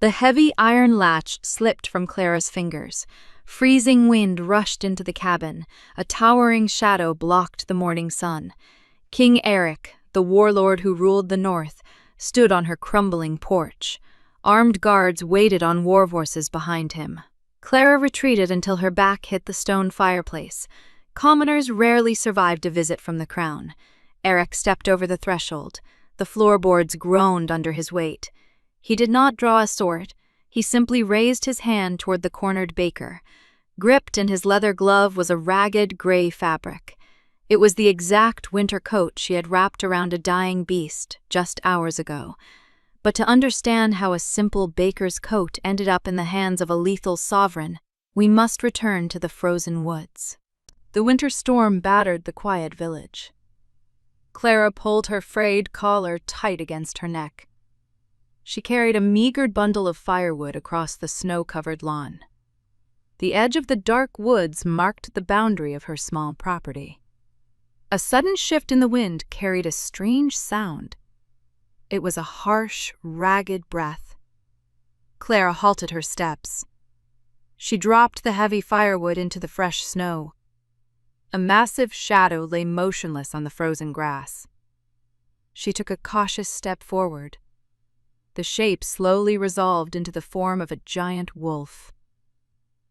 The heavy iron latch slipped from Clara's fingers. Freezing wind rushed into the cabin. A towering shadow blocked the morning sun. King Eric, the warlord who ruled the north, stood on her crumbling porch. Armed guards waited on war horses behind him. Clara retreated until her back hit the stone fireplace. Commoners rarely survived a visit from the crown. Eric stepped over the threshold. The floorboards groaned under his weight. He did not draw a sword. He simply raised his hand toward the cornered baker. Gripped in his leather glove was a ragged gray fabric. It was the exact winter coat she had wrapped around a dying beast just hours ago. But to understand how a simple baker's coat ended up in the hands of a lethal sovereign, we must return to the frozen woods. The winter storm battered the quiet village. Clara pulled her frayed collar tight against her neck. She carried a meager bundle of firewood across the snow-covered lawn. The edge of the dark woods marked the boundary of her small property. A sudden shift in the wind carried a strange sound. It was a harsh, ragged breath. Clara halted her steps. She dropped the heavy firewood into the fresh snow. A massive shadow lay motionless on the frozen grass. She took a cautious step forward. The shape slowly resolved into the form of a giant wolf.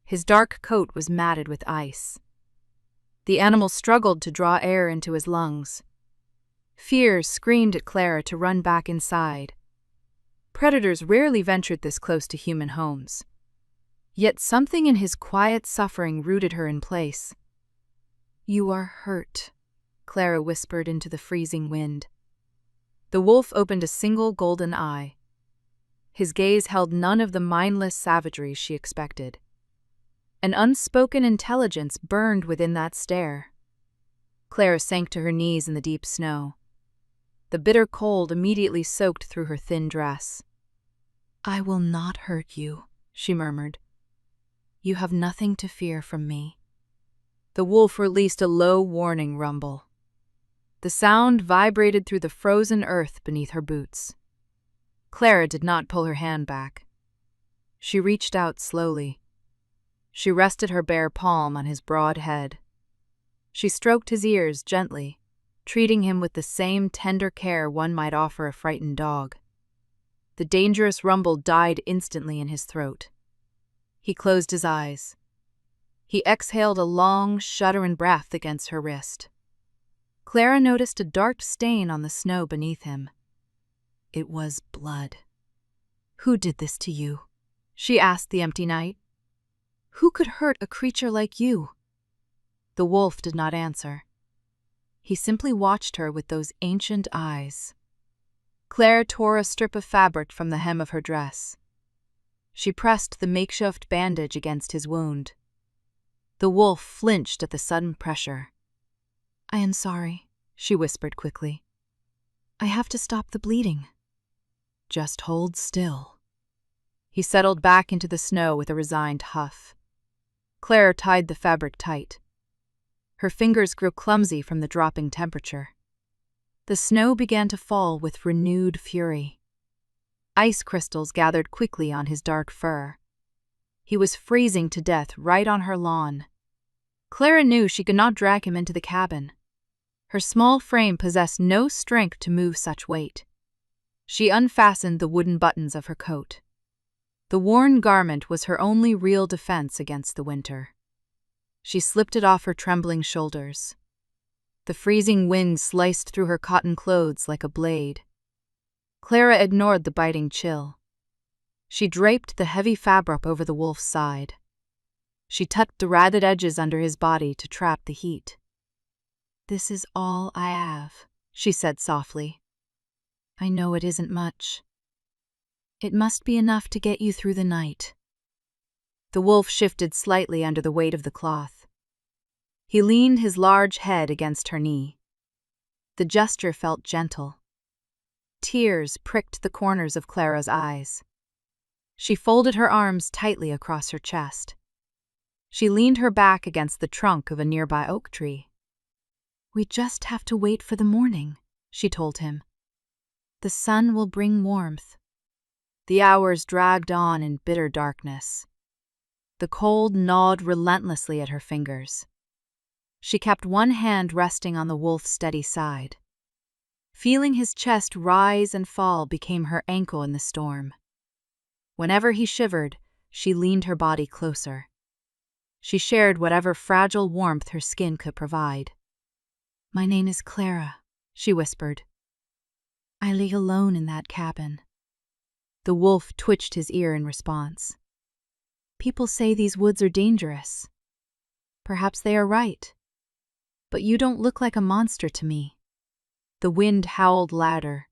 His dark coat was matted with ice. The animal struggled to draw air into his lungs. Fear screamed at Clara to run back inside. Predators rarely ventured this close to human homes. Yet something in his quiet suffering rooted her in place. "You are hurt," Clara whispered into the freezing wind. The wolf opened a single golden eye. His gaze held none of the mindless savagery she expected. An unspoken intelligence burned within that stare. Clara sank to her knees in the deep snow. The bitter cold immediately soaked through her thin dress. "I will not hurt you," she murmured. "You have nothing to fear from me." The wolf released a low warning rumble. The sound vibrated through the frozen earth beneath her boots. Clara did not pull her hand back. She reached out slowly. She rested her bare palm on his broad head. She stroked his ears gently, treating him with the same tender care one might offer a frightened dog. The dangerous rumble died instantly in his throat. He closed his eyes. He exhaled a long, shuddering breath against her wrist. Clara noticed a dark stain on the snow beneath him. It was blood. "Who did this to you?" she asked the empty night. "Who could hurt a creature like you?" The wolf did not answer. He simply watched her with those ancient eyes. Clara tore a strip of fabric from the hem of her dress. She pressed the makeshift bandage against his wound. The wolf flinched at the sudden pressure. "I am sorry," she whispered quickly. "I have to stop the bleeding." "Just hold still." He settled back into the snow with a resigned huff. Clara tied the fabric tight. Her fingers grew clumsy from the dropping temperature. The snow began to fall with renewed fury. Ice crystals gathered quickly on his dark fur. He was freezing to death right on her lawn. Clara knew she could not drag him into the cabin. Her small frame possessed no strength to move such weight. She unfastened the wooden buttons of her coat. The worn garment was her only real defense against the winter. She slipped it off her trembling shoulders. The freezing wind sliced through her cotton clothes like a blade. Clara ignored the biting chill. She draped the heavy fabric over the wolf's side. She tucked the ragged edges under his body to trap the heat. "This is all I have," she said softly. "I know it isn't much. It must be enough to get you through the night." The wolf shifted slightly under the weight of the cloth. He leaned his large head against her knee. The gesture felt gentle. Tears pricked the corners of Clara's eyes. She folded her arms tightly across her chest. She leaned her back against the trunk of a nearby oak tree. "We just have to wait for the morning," she told him. "The sun will bring warmth." The hours dragged on in bitter darkness. The cold gnawed relentlessly at her fingers. She kept one hand resting on the wolf's steady side. Feeling his chest rise and fall became her ankle in the storm. Whenever he shivered, she leaned her body closer. She shared whatever fragile warmth her skin could provide. "My name is Clara," she whispered. "I lay alone in that cabin." The wolf twitched his ear in response. "People say these woods are dangerous. Perhaps they are right. But you don't look like a monster to me." The wind howled louder.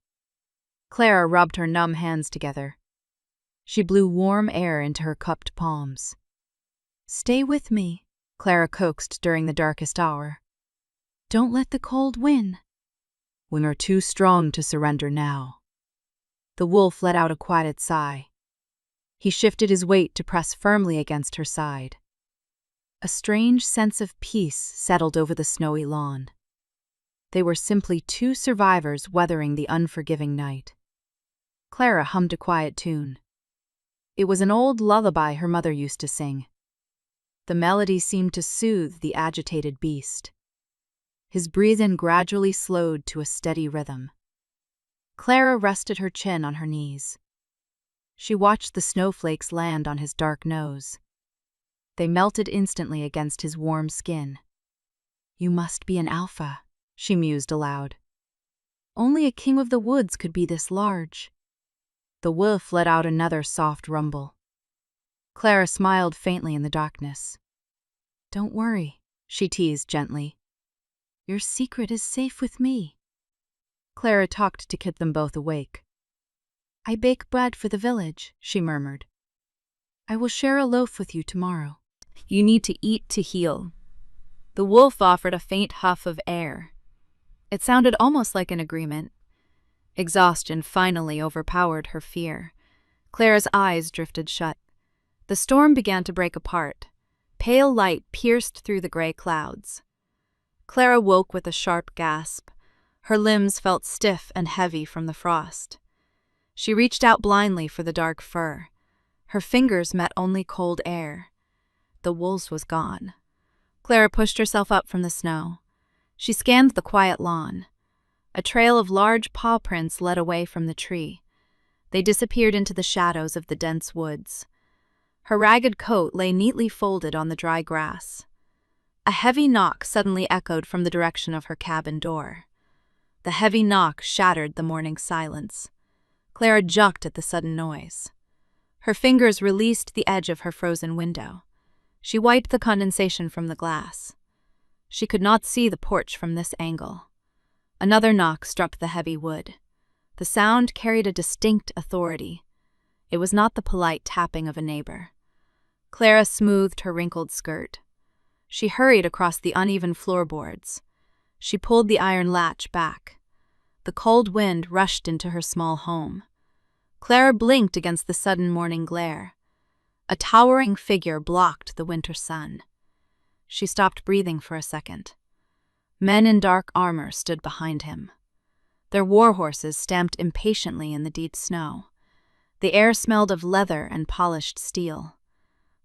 Clara rubbed her numb hands together. She blew warm air into her cupped palms. "Stay with me," Clara coaxed during the darkest hour. "Don't let the cold win." "We are too strong to surrender now." The wolf let out a quiet sigh. He shifted his weight to press firmly against her side. A strange sense of peace settled over the snowy lawn. They were simply two survivors weathering the unforgiving night. Clara hummed a quiet tune. It was an old lullaby her mother used to sing. The melody seemed to soothe the agitated beast. His breathing gradually slowed to a steady rhythm. Clara rested her chin on her knees. She watched the snowflakes land on his dark nose. They melted instantly against his warm skin. "You must be an alpha," she mused aloud. "Only a king of the woods could be this large." The wolf let out another soft rumble. Clara smiled faintly in the darkness. "Don't worry," she teased gently. "Your secret is safe with me." Clara talked to keep them both awake. "I bake bread for the village," she murmured. "I will share a loaf with you tomorrow." "You need to eat to heal." The wolf offered a faint huff of air. It sounded almost like an agreement. Exhaustion finally overpowered her fear. Clara's eyes drifted shut. The storm began to break apart. Pale light pierced through the gray clouds. Clara woke with a sharp gasp. Her limbs felt stiff and heavy from the frost. She reached out blindly for the dark fur. Her fingers met only cold air. The wolf was gone. Clara pushed herself up from the snow. She scanned the quiet lawn. A trail of large paw prints led away from the tree. They disappeared into the shadows of the dense woods. Her ragged coat lay neatly folded on the dry grass. A heavy knock suddenly echoed from the direction of her cabin door. The heavy knock shattered the morning silence. Clara jumped at the sudden noise. Her fingers released the edge of her frozen window. She wiped the condensation from the glass. She could not see the porch from this angle. Another knock struck the heavy wood. The sound carried a distinct authority. It was not the polite tapping of a neighbor. Clara smoothed her wrinkled skirt. She hurried across the uneven floorboards. She pulled the iron latch back. The cold wind rushed into her small home. Clara blinked against the sudden morning glare. A towering figure blocked the winter sun. She stopped breathing for a second. Men in dark armor stood behind him. Their war horses stamped impatiently in the deep snow. The air smelled of leather and polished steel.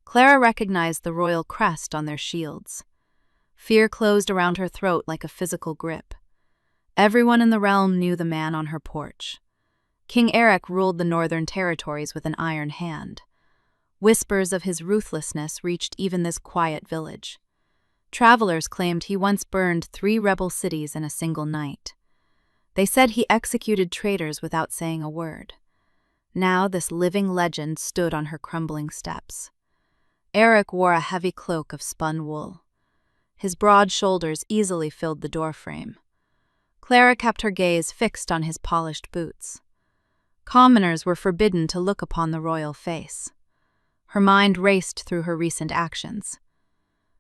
Clara recognized the royal crest on their shields. Fear closed around her throat like a physical grip. Everyone in the realm knew the man on her porch. King Eric ruled the northern territories with an iron hand. Whispers of his ruthlessness reached even this quiet village. Travelers claimed he once burned 3 rebel cities in a single night. They said he executed traitors without saying a word. Now this living legend stood on her crumbling steps. Eric wore a heavy cloak of spun wool. His broad shoulders easily filled the doorframe. Clara kept her gaze fixed on his polished boots. Commoners were forbidden to look upon the royal face. Her mind raced through her recent actions.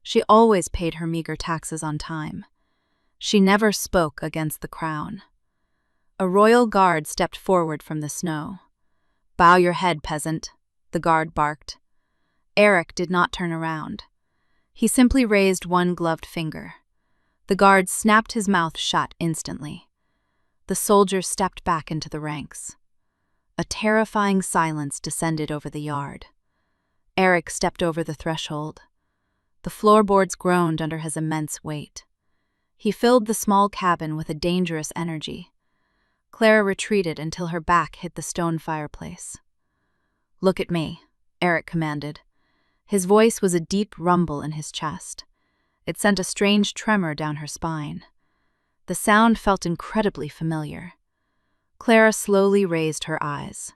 She always paid her meager taxes on time. She never spoke against the crown. A royal guard stepped forward from the snow. "Bow your head, peasant," the guard barked. Eric did not turn around. He simply raised one gloved finger. The guard snapped his mouth shut instantly. The soldier stepped back into the ranks. A terrifying silence descended over the yard. Eric stepped over the threshold. The floorboards groaned under his immense weight. He filled the small cabin with a dangerous energy. Clara retreated until her back hit the stone fireplace. "Look at me," Eric commanded. His voice was a deep rumble in his chest. It sent a strange tremor down her spine. The sound felt incredibly familiar. Clara slowly raised her eyes.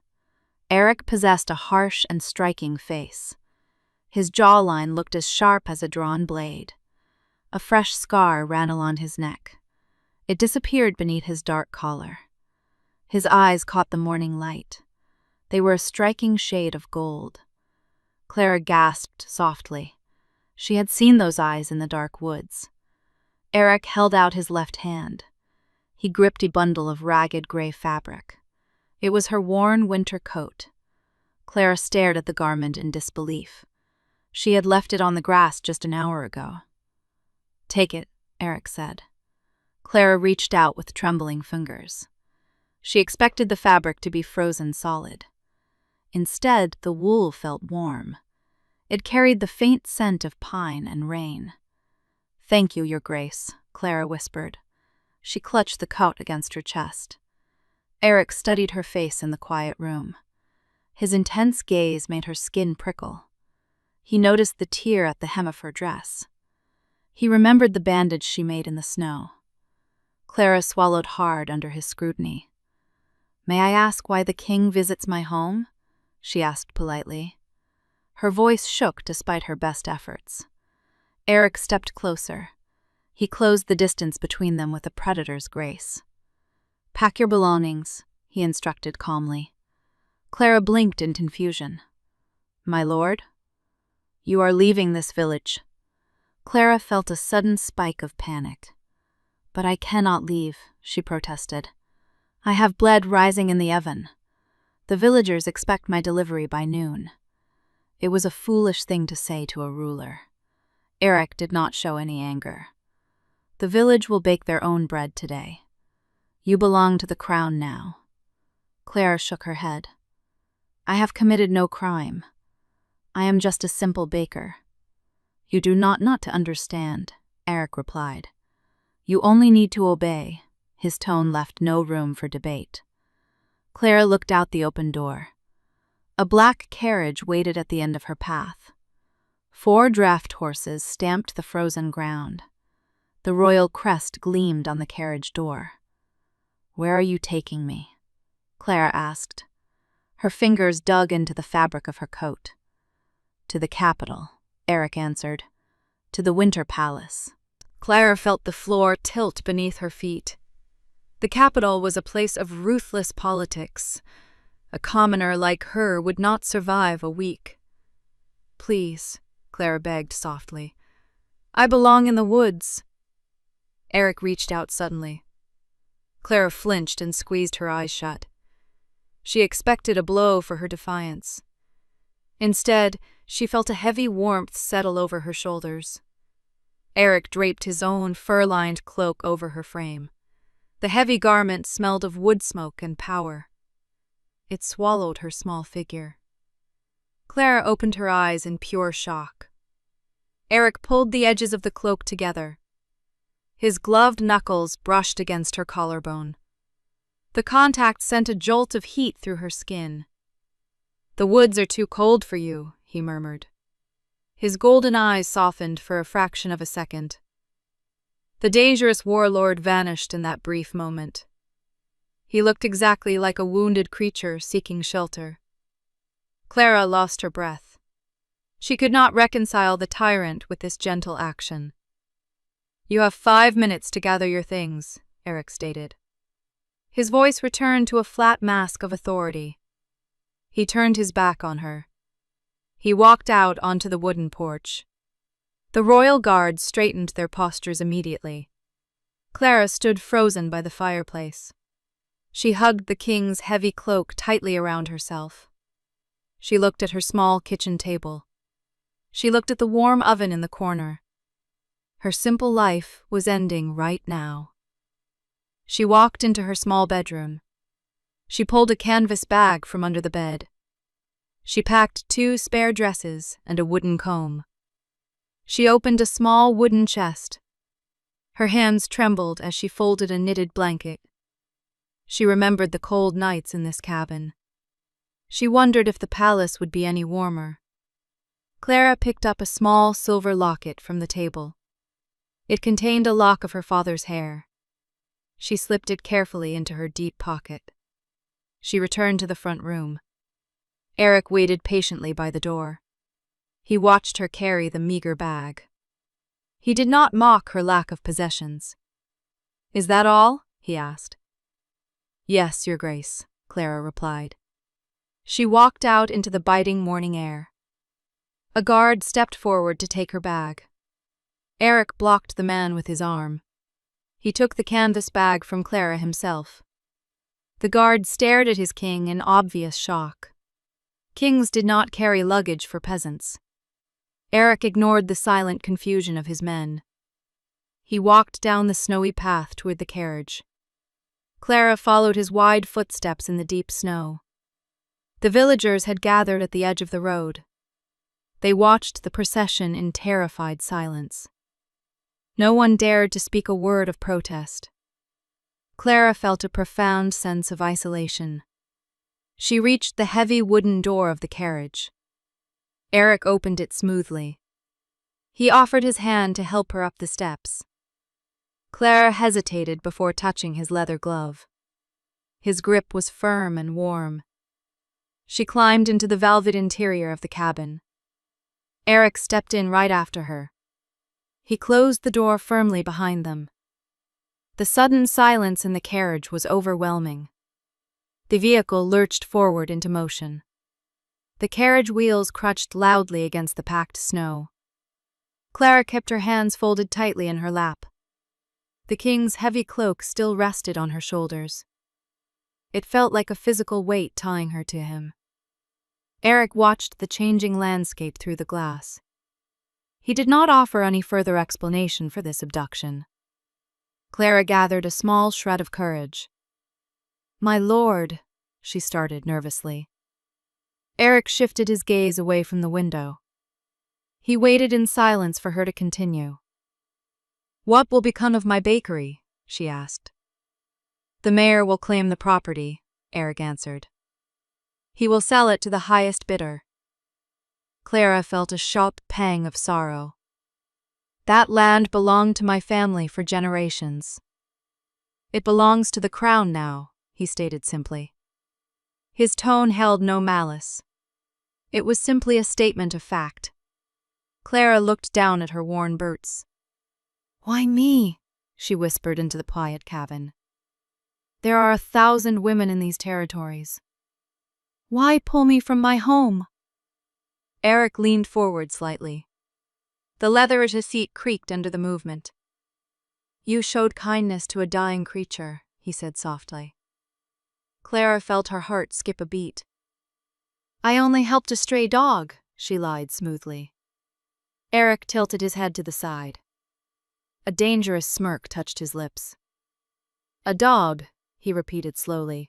Eric possessed a harsh and striking face. His jawline looked as sharp as a drawn blade. A fresh scar ran along his neck. It disappeared beneath his dark collar. His eyes caught the morning light. They were a striking shade of gold. Clara gasped softly. She had seen those eyes in the dark woods. Eric held out his left hand. He gripped a bundle of ragged gray fabric. It was her worn winter coat. Clara stared at the garment in disbelief. She had left it on the grass just an hour ago. "Take it," Eric said. Clara reached out with trembling fingers. She expected the fabric to be frozen solid. Instead, the wool felt warm. It carried the faint scent of pine and rain. "Thank you, Your Grace," Clara whispered. She clutched the coat against her chest. Eric studied her face in the quiet room. His intense gaze made her skin prickle. He noticed the tear at the hem of her dress. He remembered the bandage she made in the snow. Clara swallowed hard under his scrutiny. "May I ask why the king visits my home?" she asked politely. Her voice shook despite her best efforts. Eric stepped closer. He closed the distance between them with a predator's grace. "Pack your belongings," he instructed calmly. Clara blinked in confusion. "My lord?" "You are leaving this village." Clara felt a sudden spike of panic. "But I cannot leave," she protested. "I have blood rising in the oven. The villagers expect my delivery by noon." It was a foolish thing to say to a ruler. Eric did not show any anger. "The village will bake their own bread today. You belong to the crown now." Clara shook her head. "I have committed no crime. I am just a simple baker." "You do not to understand," Eric replied. "You only need to obey." His tone left no room for debate. Clara looked out the open door. A black carriage waited at the end of her path. 4 draft horses stamped the frozen ground. The royal crest gleamed on the carriage door. "Where are you taking me?" Clara asked. Her fingers dug into the fabric of her coat. "To the capital," Eric answered. "To the Winter Palace." Clara felt the floor tilt beneath her feet. The capital was a place of ruthless politics. A commoner like her would not survive a week. "Please," Clara begged softly. "I belong in the woods." Eric reached out suddenly. Clara flinched and squeezed her eyes shut. She expected a blow for her defiance. Instead, she felt a heavy warmth settle over her shoulders. Eric draped his own fur-lined cloak over her frame. The heavy garment smelled of wood smoke and power. It swallowed her small figure. Clara opened her eyes in pure shock. Eric pulled the edges of the cloak together. His gloved knuckles brushed against her collarbone. The contact sent a jolt of heat through her skin. "The woods are too cold for you," he murmured. His golden eyes softened for a fraction of a second. The dangerous warlord vanished in that brief moment. He looked exactly like a wounded creature seeking shelter. Clara lost her breath. She could not reconcile the tyrant with this gentle action. "You have 5 minutes to gather your things," Eric stated. His voice returned to a flat mask of authority. He turned his back on her. He walked out onto the wooden porch. The royal guards straightened their postures immediately. Clara stood frozen by the fireplace. She hugged the king's heavy cloak tightly around herself. She looked at her small kitchen table. She looked at the warm oven in the corner. Her simple life was ending right now. She walked into her small bedroom. She pulled a canvas bag from under the bed. She packed 2 spare dresses and a wooden comb. She opened a small wooden chest. Her hands trembled as she folded a knitted blanket. She remembered the cold nights in this cabin. She wondered if the palace would be any warmer. Clara picked up a small silver locket from the table. It contained a lock of her father's hair. She slipped it carefully into her deep pocket. She returned to the front room. Eric waited patiently by the door. He watched her carry the meager bag. He did not mock her lack of possessions. "Is that all?" he asked. "Yes, Your Grace," Clara replied. She walked out into the biting morning air. A guard stepped forward to take her bag. Eric blocked the man with his arm. He took the canvas bag from Clara himself. The guard stared at his king in obvious shock. Kings did not carry luggage for peasants. Eric ignored the silent confusion of his men. He walked down the snowy path toward the carriage. Clara followed his wide footsteps in the deep snow. The villagers had gathered at the edge of the road. They watched the procession in terrified silence. No one dared to speak a word of protest. Clara felt a profound sense of isolation. She reached the heavy wooden door of the carriage. Eric opened it smoothly. He offered his hand to help her up the steps. Clara hesitated before touching his leather glove. His grip was firm and warm. She climbed into the velvet interior of the cabin. Eric stepped in right after her. He closed the door firmly behind them. The sudden silence in the carriage was overwhelming. The vehicle lurched forward into motion. The carriage wheels crutched loudly against the packed snow. Clara kept her hands folded tightly in her lap. The king's heavy cloak still rested on her shoulders. It felt like a physical weight tying her to him. Eric watched the changing landscape through the glass. He did not offer any further explanation for this abduction. Clara gathered a small shred of courage. "My lord," she started nervously. Eric shifted his gaze away from the window. He waited in silence for her to continue. "What will become of my bakery?" she asked. "The mayor will claim the property," Eric answered. "He will sell it to the highest bidder." Clara felt a sharp pang of sorrow. "That land belonged to my family for generations." "It belongs to the crown now," he stated simply. His tone held no malice. It was simply a statement of fact. Clara looked down at her worn boots. "Why me?" she whispered into the quiet cabin. "There are 1,000 women in these territories. Why pull me from my home?" Eric leaned forward slightly. The leather at his seat creaked under the movement. "You showed kindness to a dying creature," he said softly. Clara felt her heart skip a beat. "I only helped a stray dog," she lied smoothly. Eric tilted his head to the side. A dangerous smirk touched his lips. "A dog," he repeated slowly.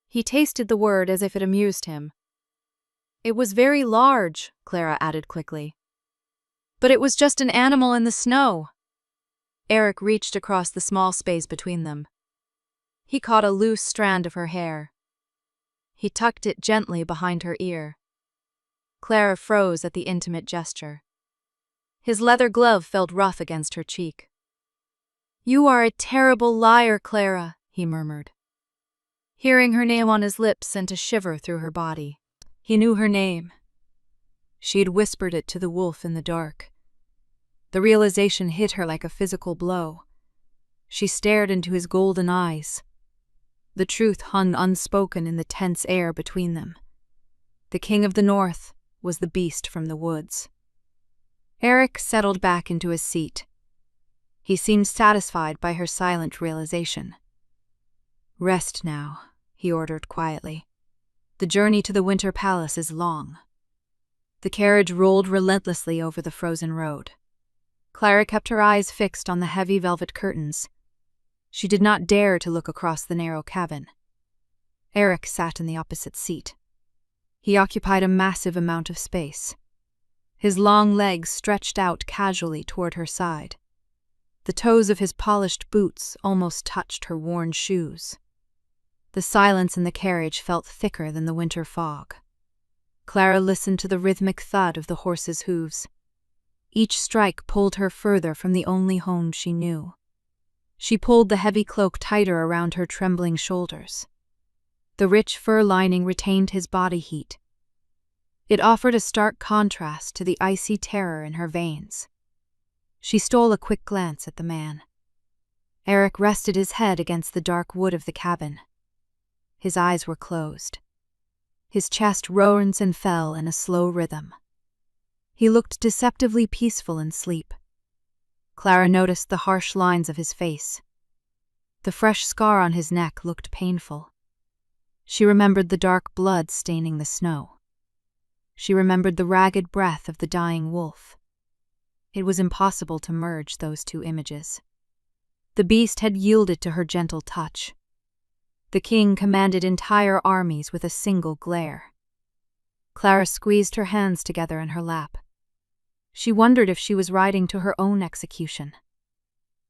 He tasted the word as if it amused him. "It was very large," Clara added quickly. "But it was just an animal in the snow." Eric reached across the small space between them. He caught a loose strand of her hair. He tucked it gently behind her ear. Clara froze at the intimate gesture. His leather glove felt rough against her cheek. "You are a terrible liar, Clara," he murmured. Hearing her name on his lips sent a shiver through her body. He knew her name. She had whispered it to the wolf in the dark. The realization hit her like a physical blow. She stared into his golden eyes. The truth hung unspoken in the tense air between them. The king of the north was the beast from the woods. Eric settled back into his seat. He seemed satisfied by her silent realization. "Rest now," he ordered quietly. "The journey to the Winter Palace is long." The carriage rolled relentlessly over the frozen road. Clara kept her eyes fixed on the heavy velvet curtains. She did not dare to look across the narrow cabin. Eric sat in the opposite seat. He occupied a massive amount of space. His long legs stretched out casually toward her side. The toes of his polished boots almost touched her worn shoes. The silence in the carriage felt thicker than the winter fog. Clara listened to the rhythmic thud of the horse's hooves. Each strike pulled her further from the only home she knew. She pulled the heavy cloak tighter around her trembling shoulders. The rich fur lining retained his body heat. It offered a stark contrast to the icy terror in her veins. She stole a quick glance at the man. Eric rested his head against the dark wood of the cabin. His eyes were closed. His chest rose and fell in a slow rhythm. He looked deceptively peaceful in sleep. Clara noticed the harsh lines of his face. The fresh scar on his neck looked painful. She remembered the dark blood staining the snow. She remembered the ragged breath of the dying wolf. It was impossible to merge those two images. The beast had yielded to her gentle touch. The king commanded entire armies with a single glare. Clara squeezed her hands together in her lap. She wondered if she was riding to her own execution.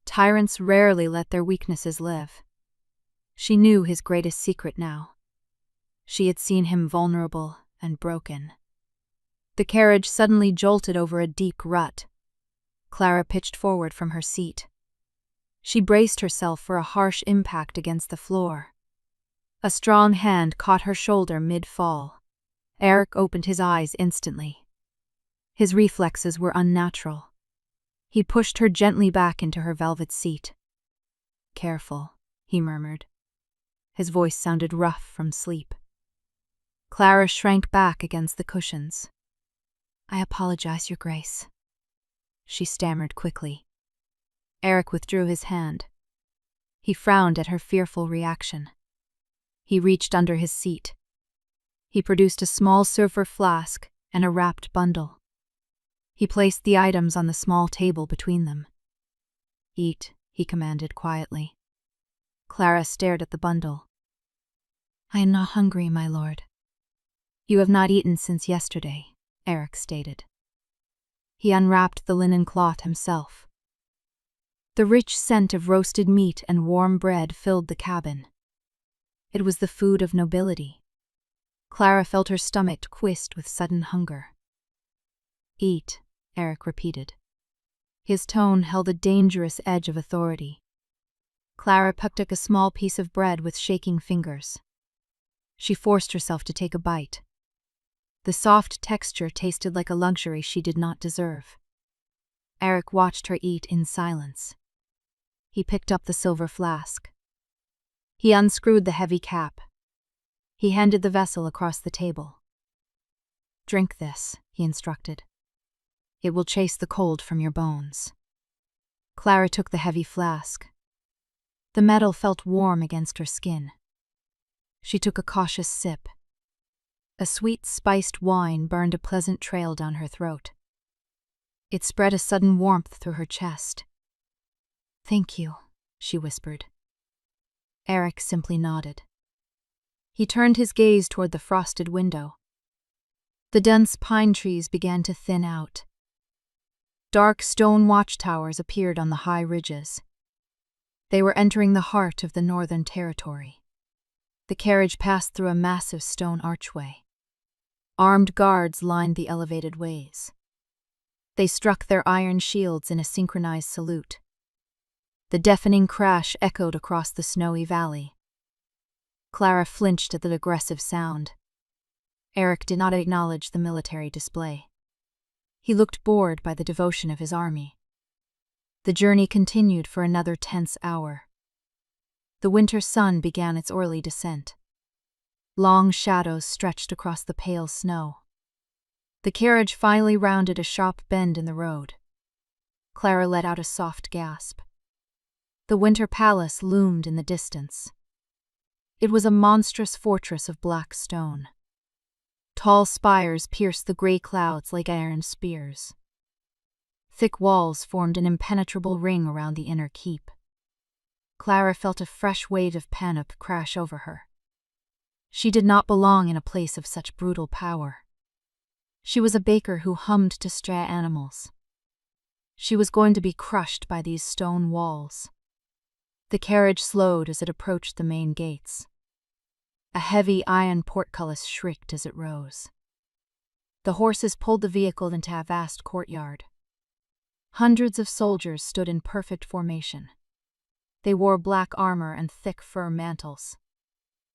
Tyrants rarely let their weaknesses live. She knew his greatest secret now. She had seen him vulnerable and broken. The carriage suddenly jolted over a deep rut. Clara pitched forward from her seat. She braced herself for a harsh impact against the floor. A strong hand caught her shoulder mid-fall. Eric opened his eyes instantly. His reflexes were unnatural. He pushed her gently back into her velvet seat. "Careful," he murmured. His voice sounded rough from sleep. Clara shrank back against the cushions. "I apologize, Your Grace," she stammered quickly. Eric withdrew his hand. He frowned at her fearful reaction. He reached under his seat. He produced a small silver flask and a wrapped bundle. He placed the items on the small table between them. "Eat," he commanded quietly. Clara stared at the bundle. "I am not hungry, my lord." "You have not eaten since yesterday," Eric stated. He unwrapped the linen cloth himself. The rich scent of roasted meat and warm bread filled the cabin. It was the food of nobility. Clara felt her stomach twist with sudden hunger. "Eat," Eric repeated. His tone held a dangerous edge of authority. Clara picked up a small piece of bread with shaking fingers. She forced herself to take a bite. The soft texture tasted like a luxury she did not deserve. Eric watched her eat in silence. He picked up the silver flask. He unscrewed the heavy cap. He handed the vessel across the table. "Drink this," he instructed. "It will chase the cold from your bones." Clara took the heavy flask. The metal felt warm against her skin. She took a cautious sip. A sweet, spiced wine burned a pleasant trail down her throat. It spread a sudden warmth through her chest. "Thank you," she whispered. Eric simply nodded. He turned his gaze toward the frosted window. The dense pine trees began to thin out. Dark stone watchtowers appeared on the high ridges. They were entering the heart of the Northern Territory. The carriage passed through a massive stone archway. Armed guards lined the elevated ways. They struck their iron shields in a synchronized salute. The deafening crash echoed across the snowy valley. Clara flinched at the aggressive sound. Eric did not acknowledge the military display. He looked bored by the devotion of his army. The journey continued for another tense hour. The winter sun began its early descent. Long shadows stretched across the pale snow. The carriage finally rounded a sharp bend in the road. Clara let out a soft gasp. The winter palace loomed in the distance. It was a monstrous fortress of black stone. Tall spires pierced the gray clouds like iron spears. Thick walls formed an impenetrable ring around the inner keep. Clara felt a fresh wave of panic crash over her. She did not belong in a place of such brutal power. She was a baker who hummed to stray animals. She was going to be crushed by these stone walls. The carriage slowed as it approached the main gates. A heavy iron portcullis shrieked as it rose. The horses pulled the vehicle into a vast courtyard. Hundreds of soldiers stood in perfect formation. They wore black armor and thick fur mantles.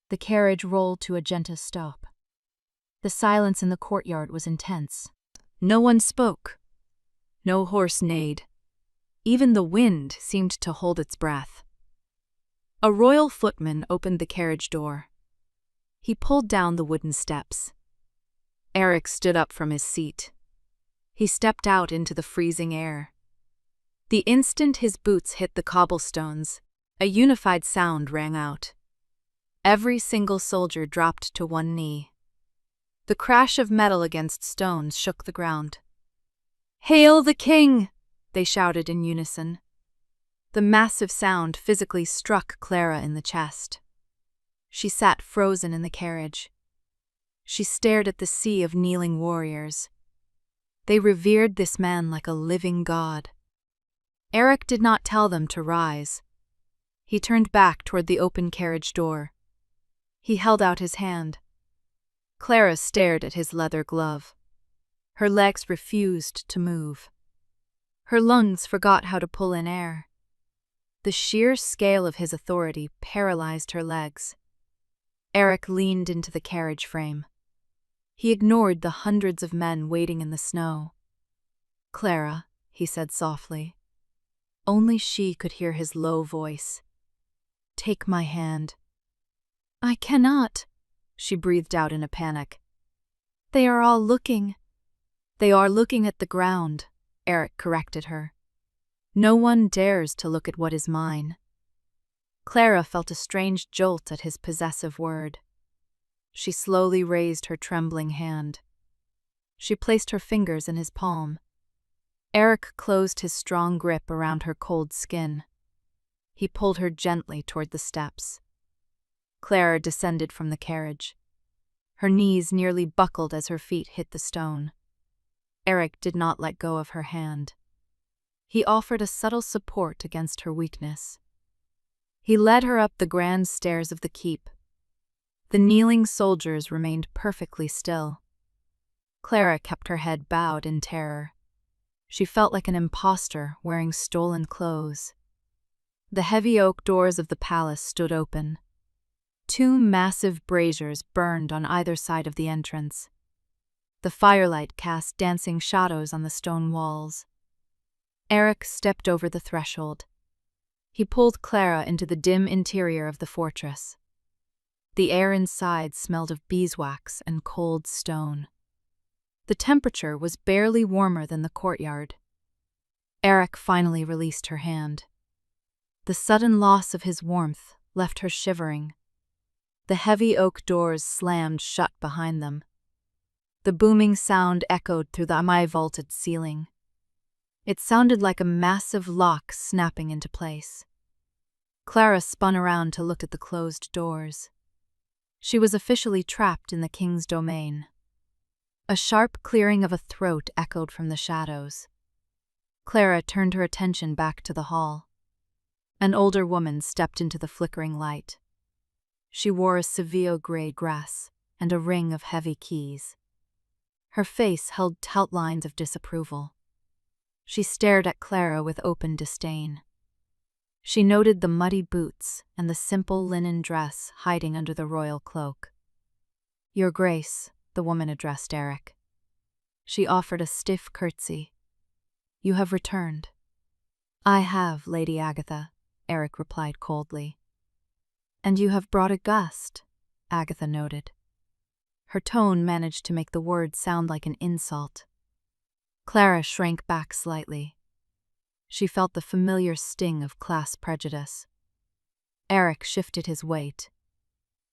The carriage rolled to a gentle stop. The silence in the courtyard was intense. No one spoke. No horse neighed. Even the wind seemed to hold its breath. A royal footman opened the carriage door. He pulled down the wooden steps. Eric stood up from his seat. He stepped out into the freezing air. The instant his boots hit the cobblestones, a unified sound rang out. Every single soldier dropped to one knee. The crash of metal against stones shook the ground. "Hail the king!" they shouted in unison. The massive sound physically struck Clara in the chest. She sat frozen in the carriage. She stared at the sea of kneeling warriors. They revered this man like a living god. Eric did not tell them to rise. He turned back toward the open carriage door. He held out his hand. Clara stared at his leather glove. Her legs refused to move. Her lungs forgot how to pull in air. The sheer scale of his authority paralyzed her legs. Eric leaned into the carriage frame. He ignored the hundreds of men waiting in the snow. "Clara," he said softly. Only she could hear his low voice. "Take my hand." "I cannot," she breathed out in a panic. "They are all looking." "They are looking at the ground," Eric corrected her. "No one dares to look at what is mine." Clara felt a strange jolt at his possessive word. She slowly raised her trembling hand. She placed her fingers in his palm. Eric closed his strong grip around her cold skin. He pulled her gently toward the steps. Clara descended from the carriage. Her knees nearly buckled as her feet hit the stone. Eric did not let go of her hand. He offered a subtle support against her weakness. He led her up the grand stairs of the keep. The kneeling soldiers remained perfectly still. Clara kept her head bowed in terror. She felt like an imposter wearing stolen clothes. The heavy oak doors of the palace stood open. Two massive braziers burned on either side of the entrance. The firelight cast dancing shadows on the stone walls. Eric stepped over the threshold. He pulled Clara into the dim interior of the fortress. The air inside smelled of beeswax and cold stone. The temperature was barely warmer than the courtyard. Eric finally released her hand. The sudden loss of his warmth left her shivering. The heavy oak doors slammed shut behind them. The booming sound echoed through the vaulted ceiling. It sounded like a massive lock snapping into place. Clara spun around to look at the closed doors. She was officially trapped in the king's domain. A sharp clearing of a throat echoed from the shadows. Clara turned her attention back to the hall. An older woman stepped into the flickering light. She wore a Seville-gray dress and a ring of heavy keys. Her face held taut lines of disapproval. She stared at Clara with open disdain. She noted the muddy boots and the simple linen dress hiding under the royal cloak. "Your Grace," the woman addressed Eric. She offered a stiff curtsy. "You have returned." "I have, Lady Agatha," Eric replied coldly. "And you have brought a gust," Agatha noted. Her tone managed to make the word sound like an insult. Clara shrank back slightly. She felt the familiar sting of class prejudice. Eric shifted his weight.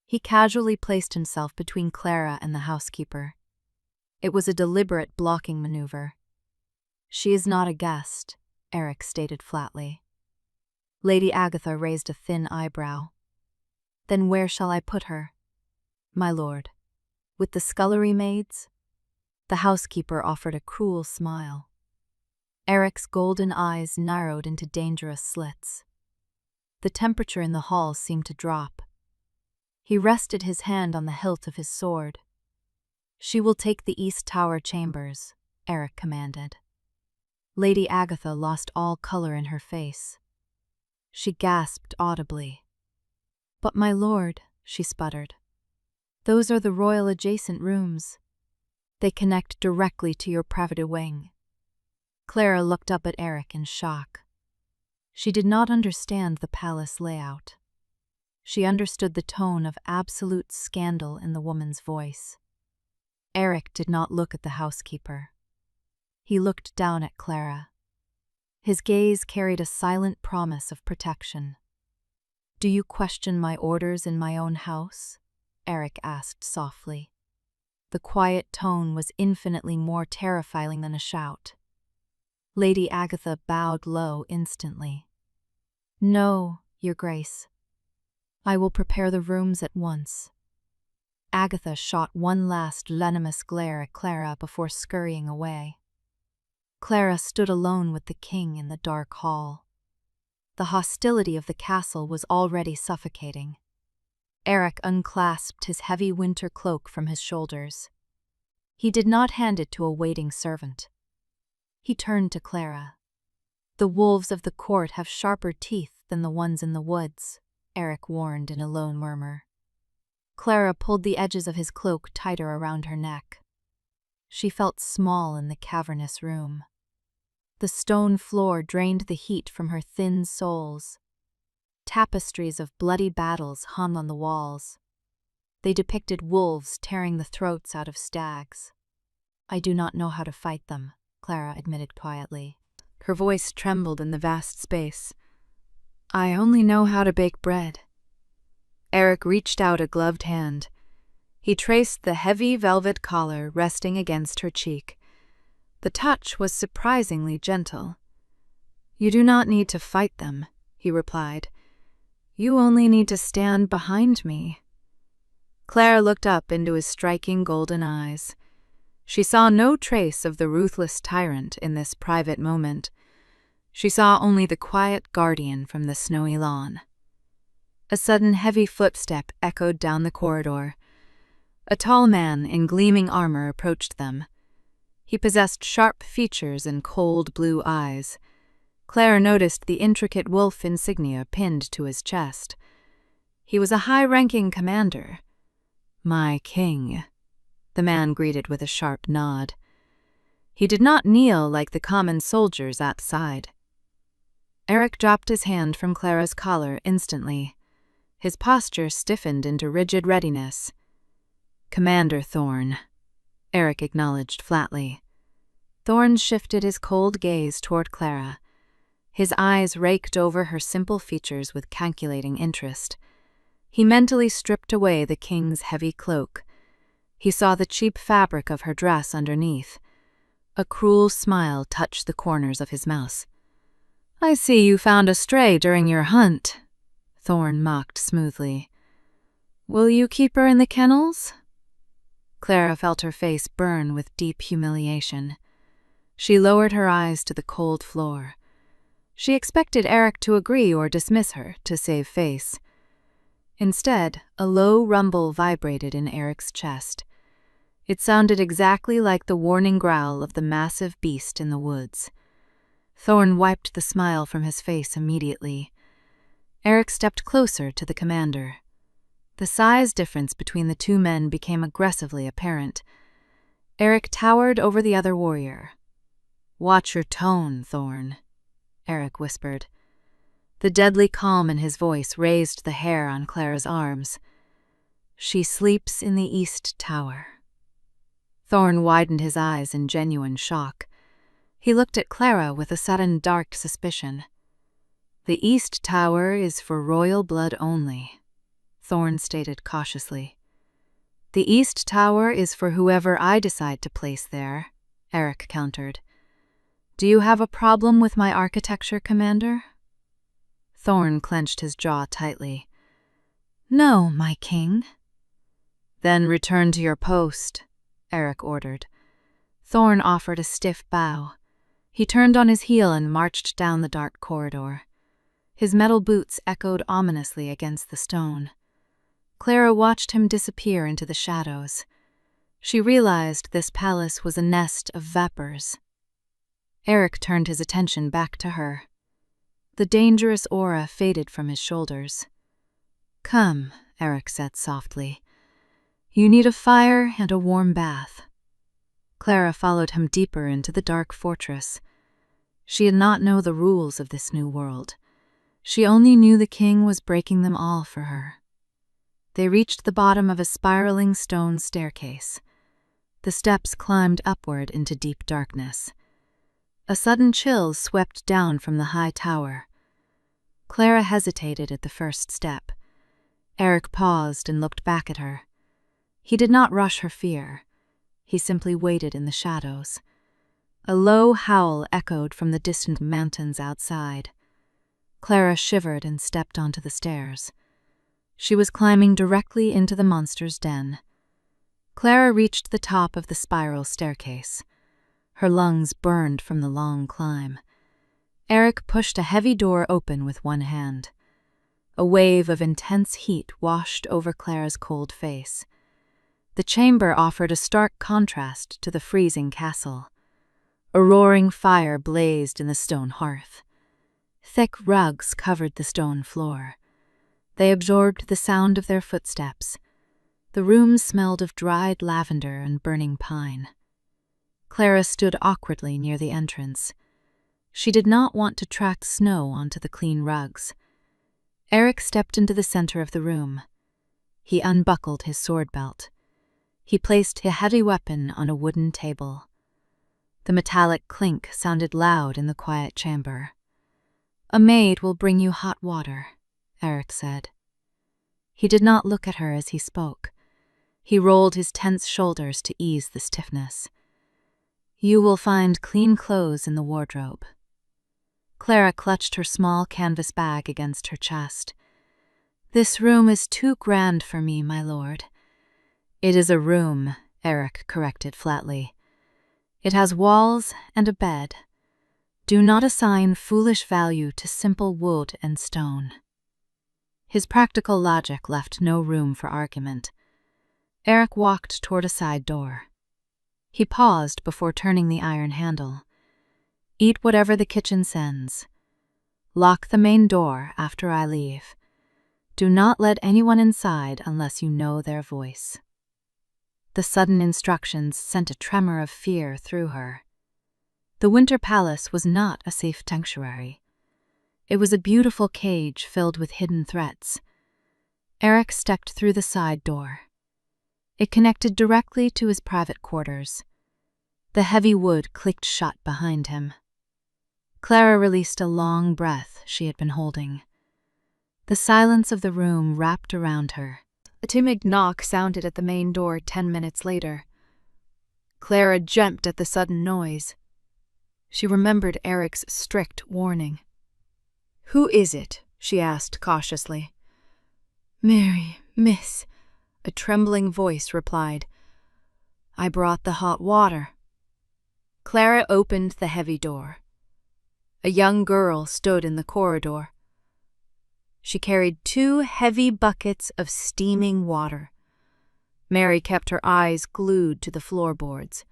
He casually placed himself between Clara and the housekeeper. It was a deliberate blocking maneuver. "She is not a guest," Eric stated flatly. Lady Agatha raised a thin eyebrow. "Then where shall I put her?" My lord. With the scullery maids? The housekeeper offered a cruel smile. Eric's golden eyes narrowed into dangerous slits. The temperature in the hall seemed to drop. He rested his hand on the hilt of his sword. She will take the East Tower chambers, Eric commanded. Lady Agatha lost all color in her face. She gasped audibly. But my lord, she sputtered. Those are the royal adjacent rooms. They connect directly to your private wing. Clara looked up at Eric in shock. She did not understand the palace layout. She understood the tone of absolute scandal in the woman's voice. Eric did not look at the housekeeper. He looked down at Clara. His gaze carried a silent promise of protection. "Do you question my orders in my own house?" Eric asked softly. The quiet tone was infinitely more terrifying than a shout. Lady Agatha bowed low instantly. "No, Your Grace. I will prepare the rooms at once." Agatha shot one last venomous glare at Clara before scurrying away. Clara stood alone with the king in the dark hall. The hostility of the castle was already suffocating. Eric unclasped his heavy winter cloak from his shoulders. He did not hand it to a waiting servant. He turned to Clara. "The wolves of the court have sharper teeth than the ones in the woods," Eric warned in a low murmur. Clara pulled the edges of his cloak tighter around her neck. She felt small in the cavernous room. The stone floor drained the heat from her thin soles. Tapestries of bloody battles hung on the walls. They depicted wolves tearing the throats out of stags. "I do not know how to fight them," Clara admitted quietly. Her voice trembled in the vast space. "I only know how to bake bread." Eric reached out a gloved hand. He traced the heavy velvet collar resting against her cheek. The touch was surprisingly gentle. "You do not need to fight them," he replied. "You only need to stand behind me." Clara looked up into his striking golden eyes. She saw no trace of the ruthless tyrant in this private moment. She saw only the quiet guardian from the snowy lawn. A sudden heavy footstep echoed down the corridor. A tall man in gleaming armor approached them. He possessed sharp features and cold blue eyes. Clara noticed the intricate wolf insignia pinned to his chest. He was a high-ranking commander. "My king," the man greeted with a sharp nod. He did not kneel like the common soldiers outside. Eric dropped his hand from Clara's collar instantly. His posture stiffened into rigid readiness. "Commander Thorn," Eric acknowledged flatly. Thorn shifted his cold gaze toward Clara. His eyes raked over her simple features with calculating interest. He mentally stripped away the king's heavy cloak. He saw the cheap fabric of her dress underneath. A cruel smile touched the corners of his mouth. "I see you found a stray during your hunt," Thorn mocked smoothly. "Will you keep her in the kennels?" Clara felt her face burn with deep humiliation. She lowered her eyes to the cold floor. She expected Eric to agree or dismiss her to save face. Instead, a low rumble vibrated in Eric's chest. It sounded exactly like the warning growl of the massive beast in the woods. Thorn wiped the smile from his face immediately. Eric stepped closer to the commander. The size difference between the two men became aggressively apparent. Eric towered over the other warrior. "Watch your tone, Thorn," Eric whispered. The deadly calm in his voice raised the hair on Clara's arms. "She sleeps in the East Tower." Thorn widened his eyes in genuine shock. He looked at Clara with a sudden dark suspicion. "The East Tower is for royal blood only," Thorn stated cautiously. "The East Tower is for whoever I decide to place there," Eric countered. "Do you have a problem with my architecture, Commander?" Thorn clenched his jaw tightly. "No, my king." Then return to your post, Eric ordered. Thorn offered a stiff bow. He turned on his heel and marched down the dark corridor. His metal boots echoed ominously against the stone. Clara watched him disappear into the shadows. She realized this palace was a nest of vapors. Eric turned his attention back to her. The dangerous aura faded from his shoulders. "Come," Eric said softly. "You need a fire and a warm bath." Clara followed him deeper into the dark fortress. She did not know the rules of this new world. She only knew the king was breaking them all for her. They reached the bottom of a spiraling stone staircase. The steps climbed upward into deep darkness. A sudden chill swept down from the high tower. Clara hesitated at the first step. Eric paused and looked back at her. He did not rush her fear. He simply waited in the shadows. A low howl echoed from the distant mountains outside. Clara shivered and stepped onto the stairs. She was climbing directly into the monster's den. Clara reached the top of the spiral staircase. Her lungs burned from the long climb. Eric pushed a heavy door open with one hand. A wave of intense heat washed over Clara's cold face. The chamber offered a stark contrast to the freezing castle. A roaring fire blazed in the stone hearth. Thick rugs covered the stone floor. They absorbed the sound of their footsteps. The room smelled of dried lavender and burning pine. Clara stood awkwardly near the entrance. She did not want to track snow onto the clean rugs. Eric stepped into the center of the room. He unbuckled his sword belt. He placed a heavy weapon on a wooden table. The metallic clink sounded loud in the quiet chamber. "A maid will bring you hot water," Eric said. He did not look at her as he spoke. He rolled his tense shoulders to ease the stiffness. "You will find clean clothes in the wardrobe." Clara clutched her small canvas bag against her chest. "This room is too grand for me, my lord." "It is a room," Eric corrected flatly. "It has walls and a bed. Do not assign foolish value to simple wood and stone." His practical logic left no room for argument. Eric walked toward a side door. He paused before turning the iron handle. "Eat whatever the kitchen sends. Lock the main door after I leave. Do not let anyone inside unless you know their voice." The sudden instructions sent a tremor of fear through her. The Winter Palace was not a safe sanctuary. It was a beautiful cage filled with hidden threats. Eric stepped through the side door. It connected directly to his private quarters. The heavy wood clicked shut behind him. Clara released a long breath she had been holding. The silence of the room wrapped around her. A timid knock sounded at the main door 10 minutes later. Clara jumped at the sudden noise. She remembered Eric's strict warning. "Who is it?" she asked cautiously. "Mary, miss," a trembling voice replied. "I brought the hot water." Clara opened the heavy door. A young girl stood in the corridor. She carried 2 heavy buckets of steaming water. Mary kept her eyes glued to the floorboards.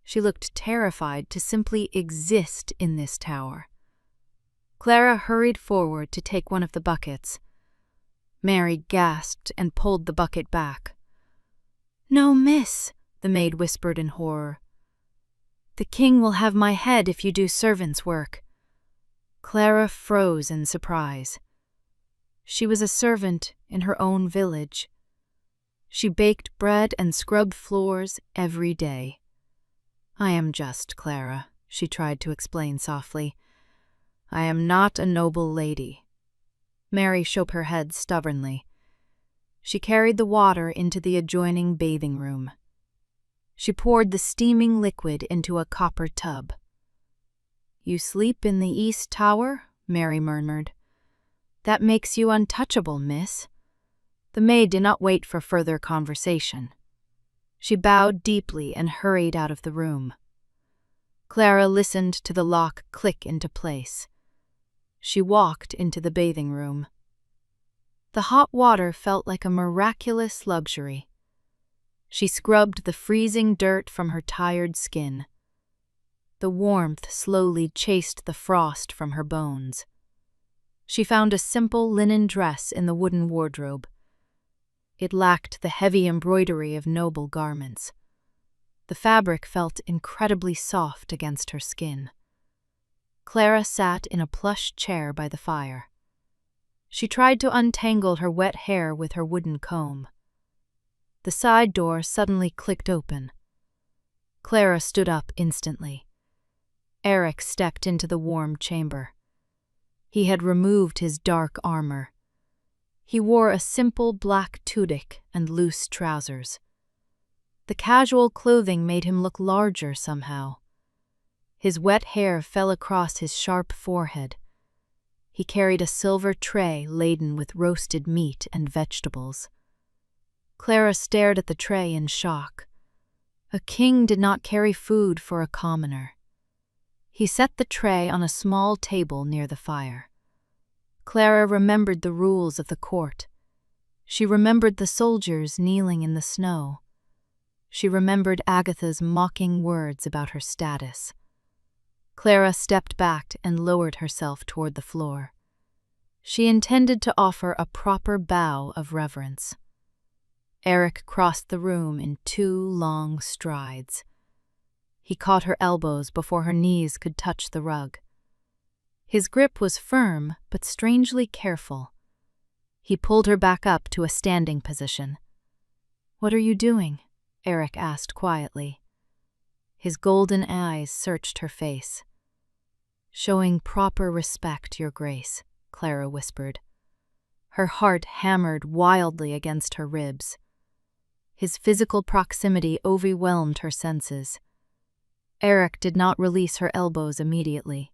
She looked terrified to simply exist in this tower. Clara hurried forward to take one of the buckets. Mary gasped and pulled the bucket back. "No, miss," the maid whispered in horror. "The king will have my head if you do servant's work." Clara froze in surprise. She was a servant in her own village. She baked bread and scrubbed floors every day. "I am just Clara," she tried to explain softly. "I am not a noble lady." Mary shook her head stubbornly. She carried the water into the adjoining bathing room. She poured the steaming liquid into a copper tub. "You sleep in the East Tower?" Mary murmured. "That makes you untouchable, miss." The maid did not wait for further conversation. She bowed deeply and hurried out of the room. Clara listened to the lock click into place. She walked into the bathing room. The hot water felt like a miraculous luxury. She scrubbed the freezing dirt from her tired skin. The warmth slowly chased the frost from her bones. She found a simple linen dress in the wooden wardrobe. It lacked the heavy embroidery of noble garments. The fabric felt incredibly soft against her skin. Clara sat in a plush chair by the fire. She tried to untangle her wet hair with her wooden comb. The side door suddenly clicked open. Clara stood up instantly. Eric stepped into the warm chamber. He had removed his dark armor. He wore a simple black tunic and loose trousers. The casual clothing made him look larger somehow. His wet hair fell across his sharp forehead. He carried a silver tray laden with roasted meat and vegetables. Clara stared at the tray in shock. A king did not carry food for a commoner. He set the tray on a small table near the fire. Clara remembered the rules of the court. She remembered the soldiers kneeling in the snow. She remembered Agatha's mocking words about her status. Clara stepped back and lowered herself toward the floor. She intended to offer a proper bow of reverence. Eric crossed the room in 2 long strides. He caught her elbows before her knees could touch the rug. His grip was firm but strangely careful. He pulled her back up to a standing position. "What are you doing?" Eric asked quietly. His golden eyes searched her face. "Showing proper respect, Your Grace," Clara whispered. Her heart hammered wildly against her ribs. His physical proximity overwhelmed her senses. Eric did not release her elbows immediately.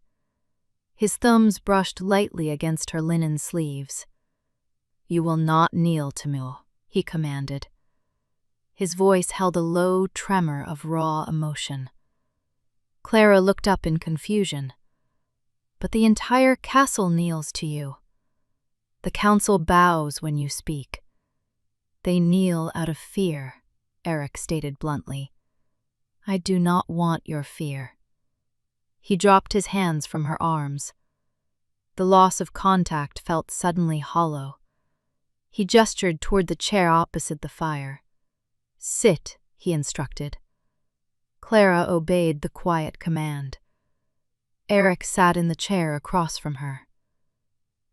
His thumbs brushed lightly against her linen sleeves. "You will not kneel to me," he commanded. His voice held a low tremor of raw emotion. Clara looked up in confusion. "But the entire castle kneels to you. The council bows when you speak." "They kneel out of fear," Eric stated bluntly. "I do not want your fear." He dropped his hands from her arms. The loss of contact felt suddenly hollow. He gestured toward the chair opposite the fire. "Sit," he instructed. Clara obeyed the quiet command. Eric sat in the chair across from her.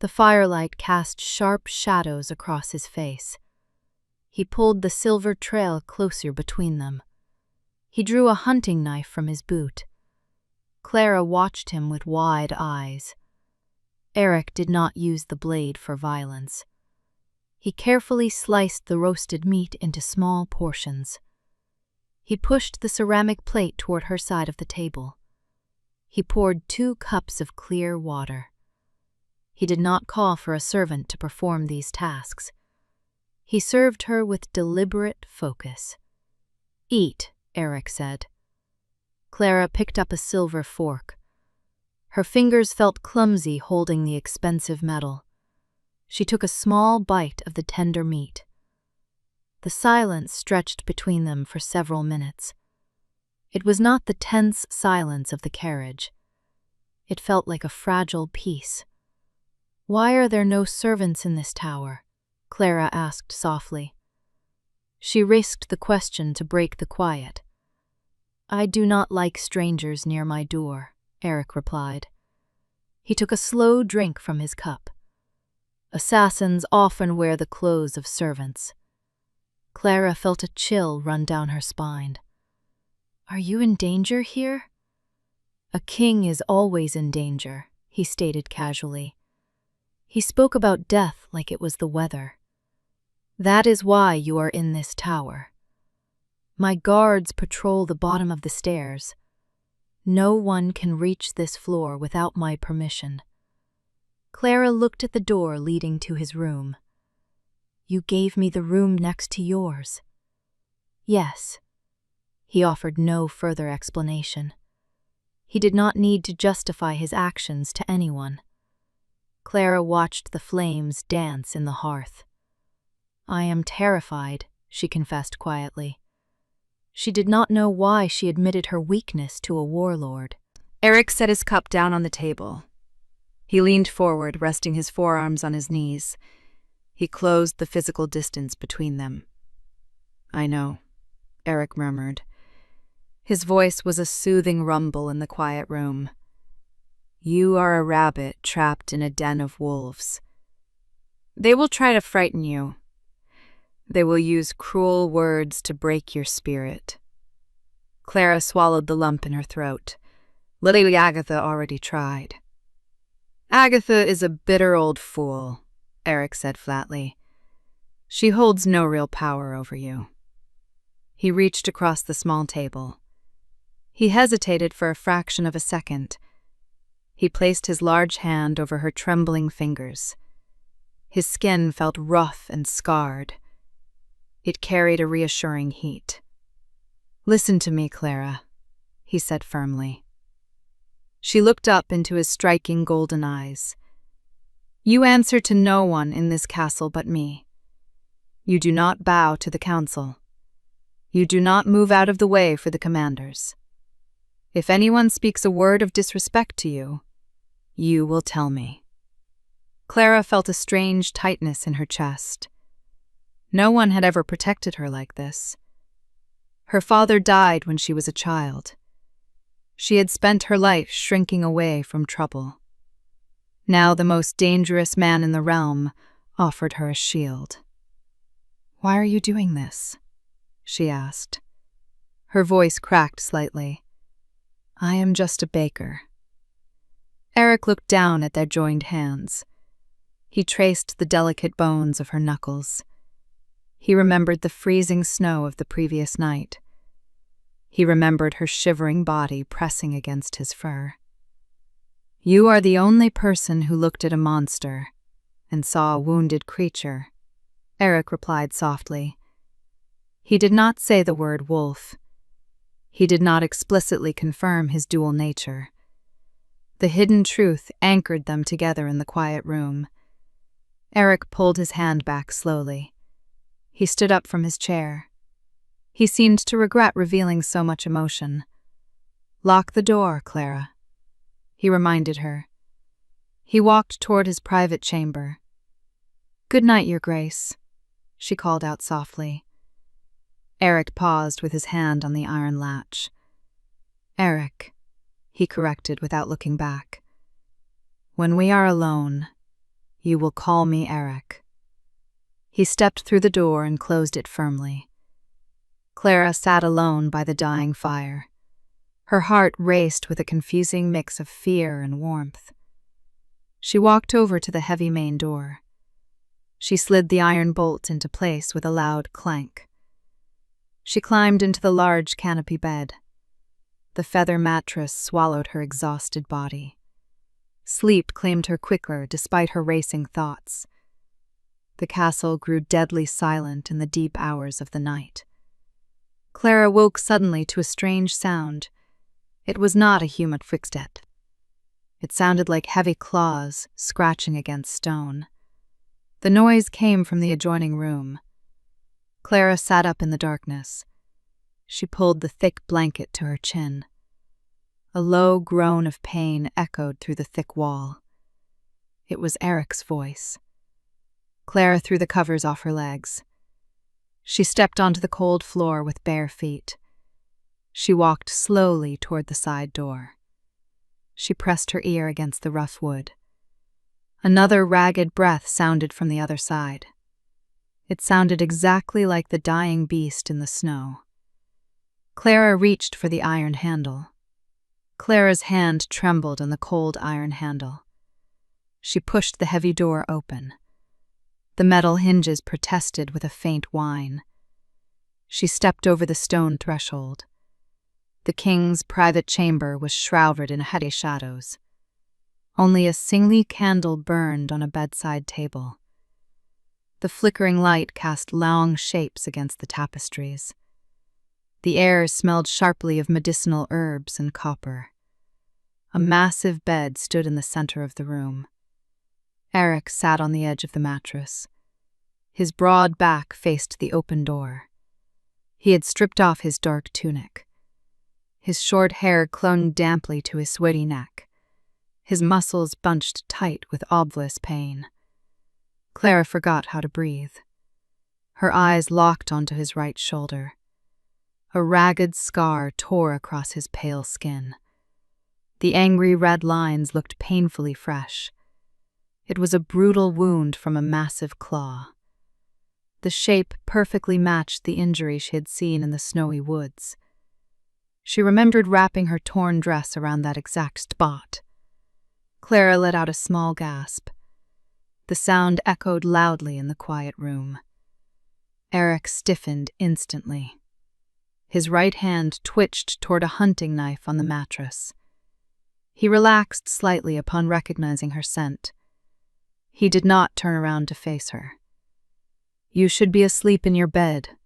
The firelight cast sharp shadows across his face. He pulled the silver trail closer between them. He drew a hunting knife from his boot. Clara watched him with wide eyes. Eric did not use the blade for violence. He carefully sliced the roasted meat into small portions. He pushed the ceramic plate toward her side of the table. He poured 2 cups of clear water. He did not call for a servant to perform these tasks. He served her with deliberate focus. "Eat," Eric said. Clara picked up a silver fork. Her fingers felt clumsy holding the expensive metal. She took a small bite of the tender meat. The silence stretched between them for several minutes. It was not the tense silence of the carriage. It felt like a fragile peace. "Why are there no servants in this tower?" Clara asked softly. She risked the question to break the quiet. "I do not like strangers near my door," Eric replied. He took a slow drink from his cup. "Assassins often wear the clothes of servants." Clara felt a chill run down her spine. "Are you in danger here?" "A king is always in danger," he stated casually. He spoke about death like it was the weather. "That is why you are in this tower. My guards patrol the bottom of the stairs. No one can reach this floor without my permission." Clara looked at the door leading to his room. You gave me the room next to yours. Yes. He offered no further explanation. He did not need to justify his actions to anyone. Clara watched the flames dance in the hearth. I am terrified, she confessed quietly. She did not know why she admitted her weakness to a warlord. Eric set his cup down on the table. He leaned forward, resting his forearms on his knees. He closed the physical distance between them. I know, Eric murmured. His voice was a soothing rumble in the quiet room. You are a rabbit trapped in a den of wolves. They will try to frighten you. They will use cruel words to break your spirit. Clara swallowed the lump in her throat. Lady Agatha already tried. Agatha is a bitter old fool, Eric said flatly. She holds no real power over you. He reached across the small table. He hesitated for a fraction of a second. He placed his large hand over her trembling fingers. His skin felt rough and scarred. It carried a reassuring heat. Listen to me, Clara, he said firmly. She looked up into his striking golden eyes. You answer to no one in this castle but me. You do not bow to the council. You do not move out of the way for the commanders. If anyone speaks a word of disrespect to you, you will tell me. Clara felt a strange tightness in her chest. No one had ever protected her like this. Her father died when she was a child. She had spent her life shrinking away from trouble. Now the most dangerous man in the realm offered her a shield. Why are you doing this? She asked. Her voice cracked slightly. I am just a baker. Eric looked down at their joined hands. He traced the delicate bones of her knuckles. He remembered the freezing snow of the previous night. He remembered her shivering body pressing against his fur. You are the only person who looked at a monster and saw a wounded creature, Eric replied softly. He did not say the word wolf. He did not explicitly confirm his dual nature. The hidden truth anchored them together in the quiet room. Eric pulled his hand back slowly. He stood up from his chair. He seemed to regret revealing so much emotion. Lock the door, Clara, he reminded her. He walked toward his private chamber. Good night, Your Grace, she called out softly. Eric paused with his hand on the iron latch. Eric, he corrected without looking back. When we are alone, you will call me Eric. He stepped through the door and closed it firmly. Clara sat alone by the dying fire. Her heart raced with a confusing mix of fear and warmth. She walked over to the heavy main door. She slid the iron bolt into place with a loud clank. She climbed into the large canopy bed. The feather mattress swallowed her exhausted body. Sleep claimed her quicker despite her racing thoughts. The castle grew deadly silent in the deep hours of the night. Clara woke suddenly to a strange sound. It was not a human footstep. It sounded like heavy claws scratching against stone. The noise came from the adjoining room. Clara sat up in the darkness. She pulled the thick blanket to her chin. A low groan of pain echoed through the thick wall. It was Eric's voice. Clara threw the covers off her legs. She stepped onto the cold floor with bare feet. She walked slowly toward the side door. She pressed her ear against the rough wood. Another ragged breath sounded from the other side. It sounded exactly like the dying beast in the snow. Clara reached for the iron handle. Clara's hand trembled on the cold iron handle. She pushed the heavy door open. The metal hinges protested with a faint whine. She stepped over the stone threshold. The king's private chamber was shrouded in heavy shadows. Only a single candle burned on a bedside table. The flickering light cast long shapes against the tapestries. The air smelled sharply of medicinal herbs and copper. A massive bed stood in the center of the room. Eric sat on the edge of the mattress. His broad back faced the open door. He had stripped off his dark tunic. His short hair clung damply to his sweaty neck. His muscles bunched tight with obvious pain. Clara forgot how to breathe. Her eyes locked onto his right shoulder. A ragged scar tore across his pale skin. The angry red lines looked painfully fresh. It was a brutal wound from a massive claw. The shape perfectly matched the injury she had seen in the snowy woods. She remembered wrapping her torn dress around that exact spot. Clara let out a small gasp. The sound echoed loudly in the quiet room. Eric stiffened instantly. His right hand twitched toward a hunting knife on the mattress. He relaxed slightly upon recognizing her scent. He did not turn around to face her. "You should be asleep in your bed,"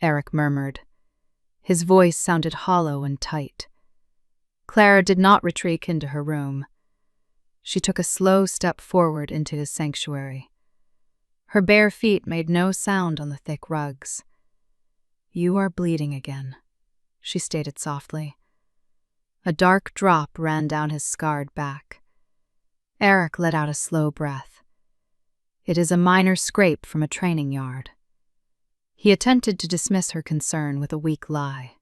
Eric murmured. His voice sounded hollow and tight. Clara did not retreat into her room. She took a slow step forward into his sanctuary. Her bare feet made no sound on the thick rugs. "You are bleeding again," she stated softly. A dark drop ran down his scarred back. Eric let out a slow breath. "It is a minor scrape from a training yard." He attempted to dismiss her concern with a weak lie.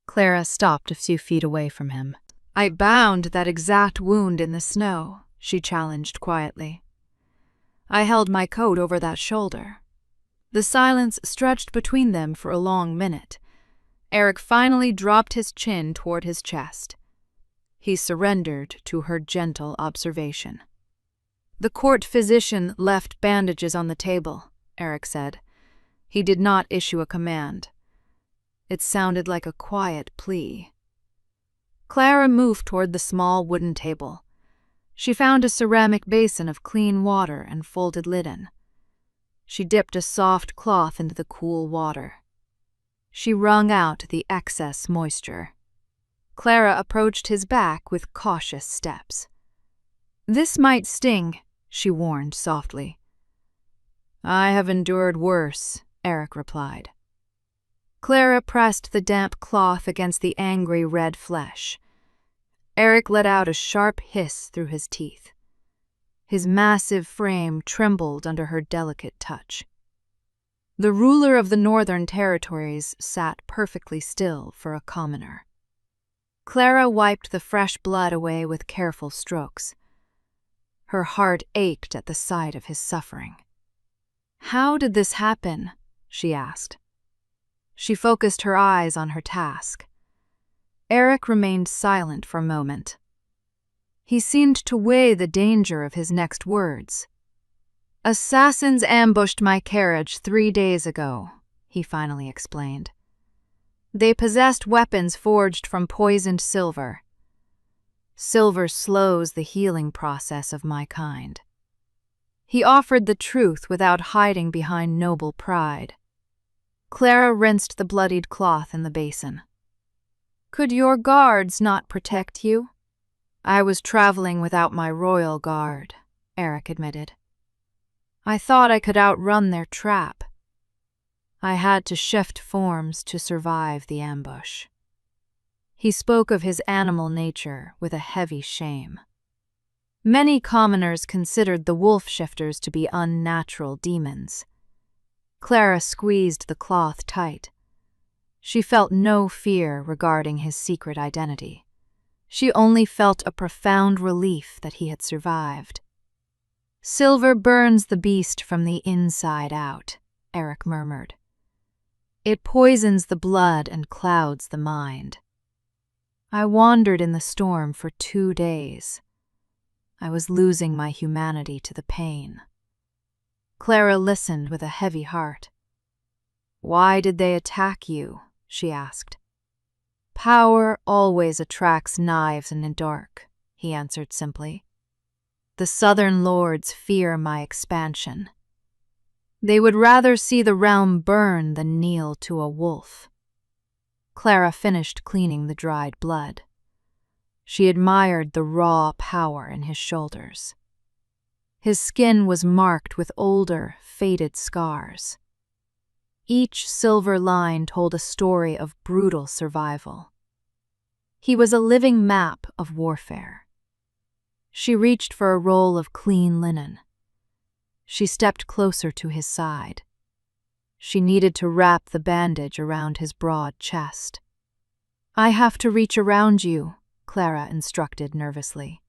Clara stopped a few feet away from him. "I bound that exact wound in the snow," she challenged quietly. "I held my coat over that shoulder." The silence stretched between them for a long minute. Eric finally dropped his chin toward his chest. He surrendered to her gentle observation. "The court physician left bandages on the table," Eric said. He did not issue a command. It sounded like a quiet plea. Clara moved toward the small wooden table. She found a ceramic basin of clean water and folded linen. She dipped a soft cloth into the cool water. She wrung out the excess moisture. Clara approached his back with cautious steps. "This might sting," she warned softly. "I have endured worse," Eric replied. Clara pressed the damp cloth against the angry red flesh. Eric let out a sharp hiss through his teeth. His massive frame trembled under her delicate touch. The ruler of the Northern Territories sat perfectly still for a commoner. Clara wiped the fresh blood away with careful strokes. Her heart ached at the sight of his suffering. "How did this happen?" she asked. She focused her eyes on her task. Eric remained silent for a moment. He seemed to weigh the danger of his next words. "Assassins ambushed my carriage 3 days ago," he finally explained. "They possessed weapons forged from poisoned silver. Silver slows the healing process of my kind." He offered the truth without hiding behind noble pride. Clara rinsed the bloodied cloth in the basin. "Could your guards not protect you?" "I was traveling without my royal guard," Eric admitted. "I thought I could outrun their trap. I had to shift forms to survive the ambush." He spoke of his animal nature with a heavy shame. Many commoners considered the wolf shifters to be unnatural demons. Clara squeezed the cloth tight. She felt no fear regarding his secret identity. She only felt a profound relief that he had survived. "Silver burns the beast from the inside out," Eric murmured. "It poisons the blood and clouds the mind." "I wandered in the storm for 2 days. I was losing my humanity to the pain." Clara listened with a heavy heart. "Why did they attack you?" she asked. "Power always attracts knives in the dark," he answered simply. "The southern lords fear my expansion." They would rather see the realm burn than kneel to a wolf. Clara finished cleaning the dried blood. She admired the raw power in his shoulders. His skin was marked with older, faded scars. Each silver line told a story of brutal survival. He was a living map of warfare. She reached for a roll of clean linen. She stepped closer to his side. She needed to wrap the bandage around his broad chest. "I have to reach around you," Clara instructed nervously.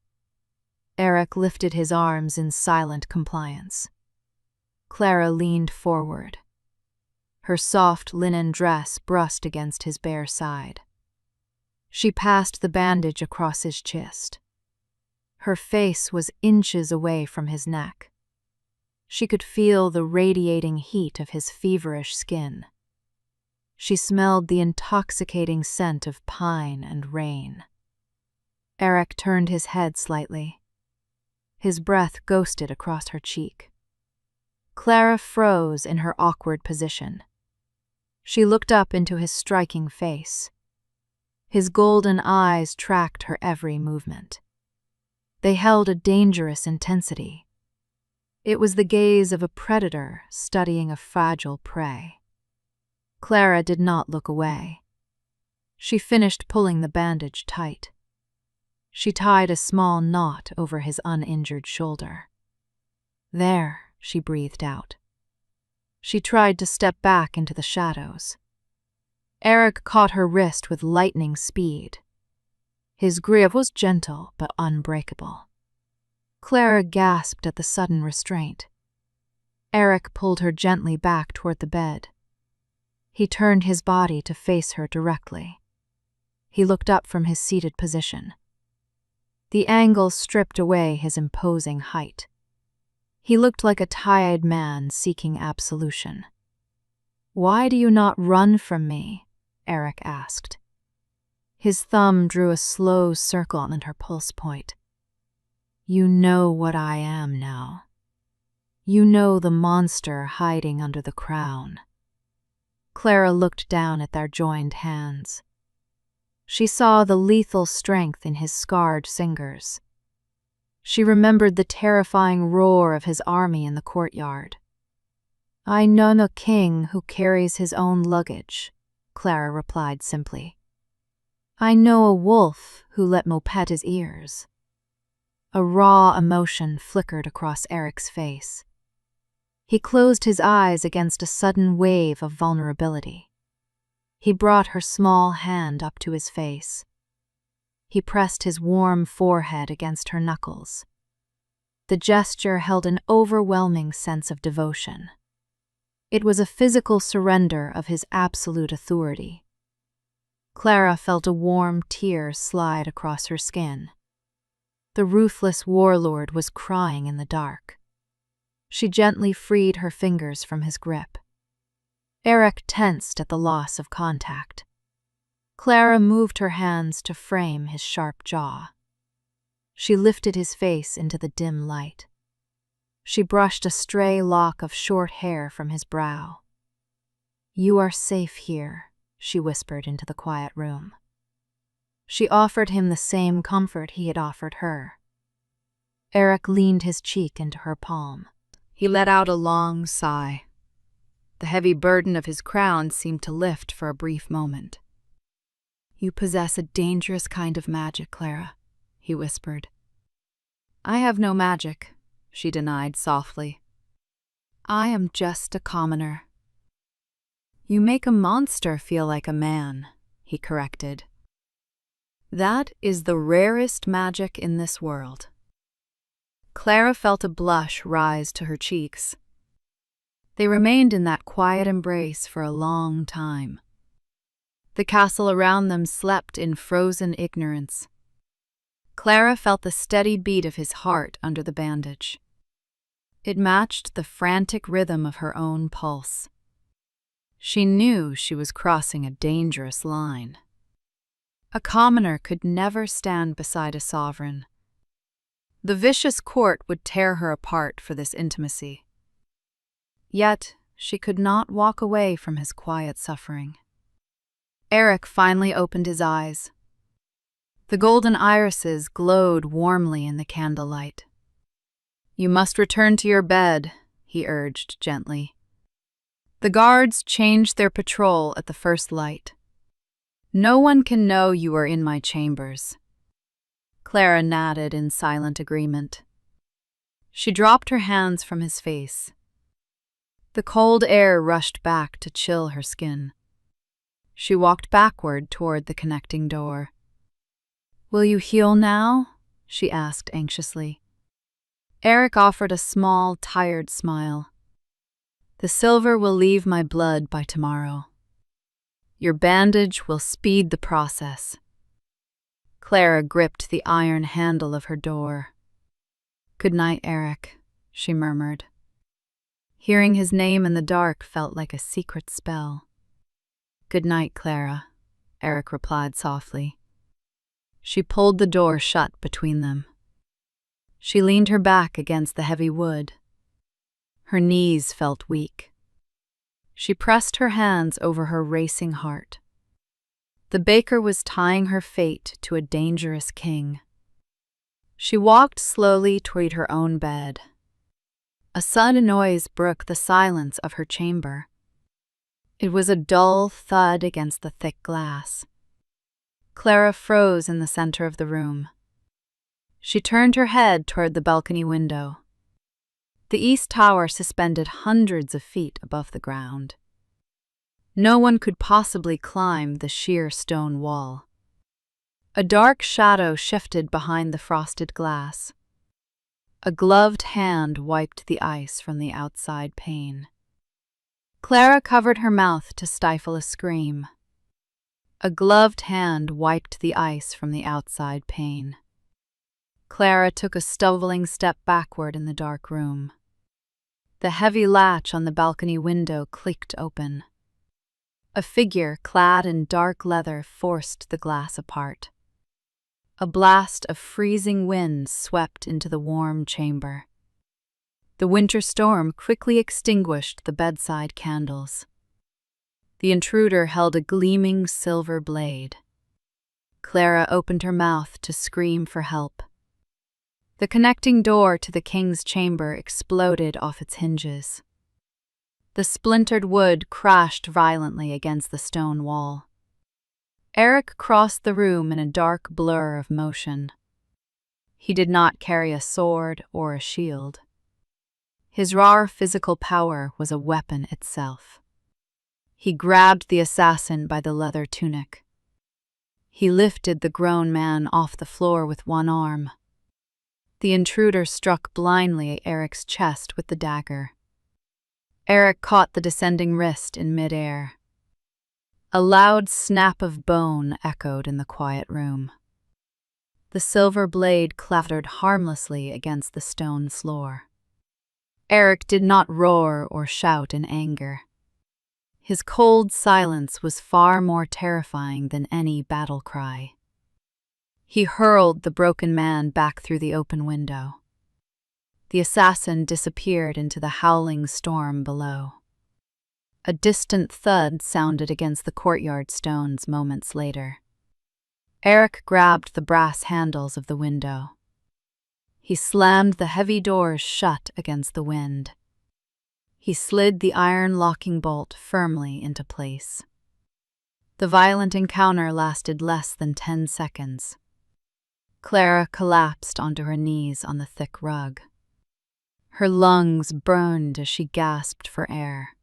Eric lifted his arms in silent compliance. Clara leaned forward. Her soft linen dress brushed against his bare side. She passed the bandage across his chest. Her face was inches away from his neck. She could feel the radiating heat of his feverish skin. She smelled the intoxicating scent of pine and rain. Eric turned his head slightly. His breath ghosted across her cheek. Clara froze in her awkward position. She looked up into his striking face. His golden eyes tracked her every movement. They held a dangerous intensity. It was the gaze of a predator studying a fragile prey. Clara did not look away. She finished pulling the bandage tight. She tied a small knot over his uninjured shoulder. "There," she breathed out. She tried to step back into the shadows. Eric caught her wrist with lightning speed. His grip was gentle but unbreakable. Clara gasped at the sudden restraint. Eric pulled her gently back toward the bed. He turned his body to face her directly. He looked up from his seated position. The angle stripped away his imposing height. He looked like a tired man seeking absolution. "Why do you not run from me?" Eric asked. His thumb drew a slow circle on her pulse point. "You know what I am now. You know the monster hiding under the crown." Clara looked down at their joined hands. She saw the lethal strength in his scarred fingers. She remembered the terrifying roar of his army in the courtyard. "I know no king who carries his own luggage," Clara replied simply. "I know a wolf who let mo pet his ears." A raw emotion flickered across Eric's face. He closed his eyes against a sudden wave of vulnerability. He brought her small hand up to his face. He pressed his warm forehead against her knuckles. The gesture held an overwhelming sense of devotion. It was a physical surrender of his absolute authority. Clara felt a warm tear slide across her skin. The ruthless warlord was crying in the dark. She gently freed her fingers from his grip. Eric tensed at the loss of contact. Clara moved her hands to frame his sharp jaw. She lifted his face into the dim light. She brushed a stray lock of short hair from his brow. "You are safe here," she whispered into the quiet room. She offered him the same comfort he had offered her. Eric leaned his cheek into her palm. He let out a long sigh. The heavy burden of his crown seemed to lift for a brief moment. "You possess a dangerous kind of magic, Clara," he whispered. "I have no magic," she denied softly. "I am just a commoner." "You make a monster feel like a man," he corrected. "That is the rarest magic in this world." Clara felt a blush rise to her cheeks. They remained in that quiet embrace for a long time. The castle around them slept in frozen ignorance. Clara felt the steady beat of his heart under the bandage. It matched the frantic rhythm of her own pulse. She knew she was crossing a dangerous line. A commoner could never stand beside a sovereign. The vicious court would tear her apart for this intimacy. Yet she could not walk away from his quiet suffering. Eric finally opened his eyes. The golden irises glowed warmly in the candlelight. "You must return to your bed," he urged gently. "The guards changed their patrol at the first light. No one can know you are in my chambers." Clara nodded in silent agreement. She dropped her hands from his face. The cold air rushed back to chill her skin. She walked backward toward the connecting door. "Will you heal now?" she asked anxiously. Eric offered a small, tired smile. "The silver will leave my blood by tomorrow. Your bandage will speed the process." Clara gripped the iron handle of her door. "Good night, Eric," she murmured. Hearing his name in the dark felt like a secret spell. "Good night, Clara," Eric replied softly. She pulled the door shut between them. She leaned her back against the heavy wood. Her knees felt weak. She pressed her hands over her racing heart. The baker was tying her fate to a dangerous king. She walked slowly toward her own bed. A sudden noise broke the silence of her chamber. It was a dull thud against the thick glass. Clara froze in the center of the room. She turned her head toward the balcony window. The east tower suspended hundreds of feet above the ground. No one could possibly climb the sheer stone wall. A dark shadow shifted behind the frosted glass. A gloved hand wiped the ice from the outside pane. Clara covered her mouth to stifle a scream. A gloved hand wiped the ice from the outside pane. Clara took a stumbling step backward in the dark room. The heavy latch on the balcony window clicked open. A figure clad in dark leather forced the glass apart. A blast of freezing wind swept into the warm chamber. The winter storm quickly extinguished the bedside candles. The intruder held a gleaming silver blade. Clara opened her mouth to scream for help. The connecting door to the king's chamber exploded off its hinges. The splintered wood crashed violently against the stone wall. Eric crossed the room in a dark blur of motion. He did not carry a sword or a shield. His raw physical power was a weapon itself. He grabbed the assassin by the leather tunic. He lifted the grown man off the floor with one arm. The intruder struck blindly at Eric's chest with the dagger. Eric caught the descending wrist in midair. A loud snap of bone echoed in the quiet room. The silver blade clattered harmlessly against the stone floor. Eric did not roar or shout in anger. His cold silence was far more terrifying than any battle cry. He hurled the broken man back through the open window. The assassin disappeared into the howling storm below. A distant thud sounded against the courtyard stones moments later. Eric grabbed the brass handles of the window. He slammed the heavy doors shut against the wind. He slid the iron locking bolt firmly into place. The violent encounter lasted less than 10 seconds. Clara collapsed onto her knees on the thick rug. Her lungs burned as she gasped for air.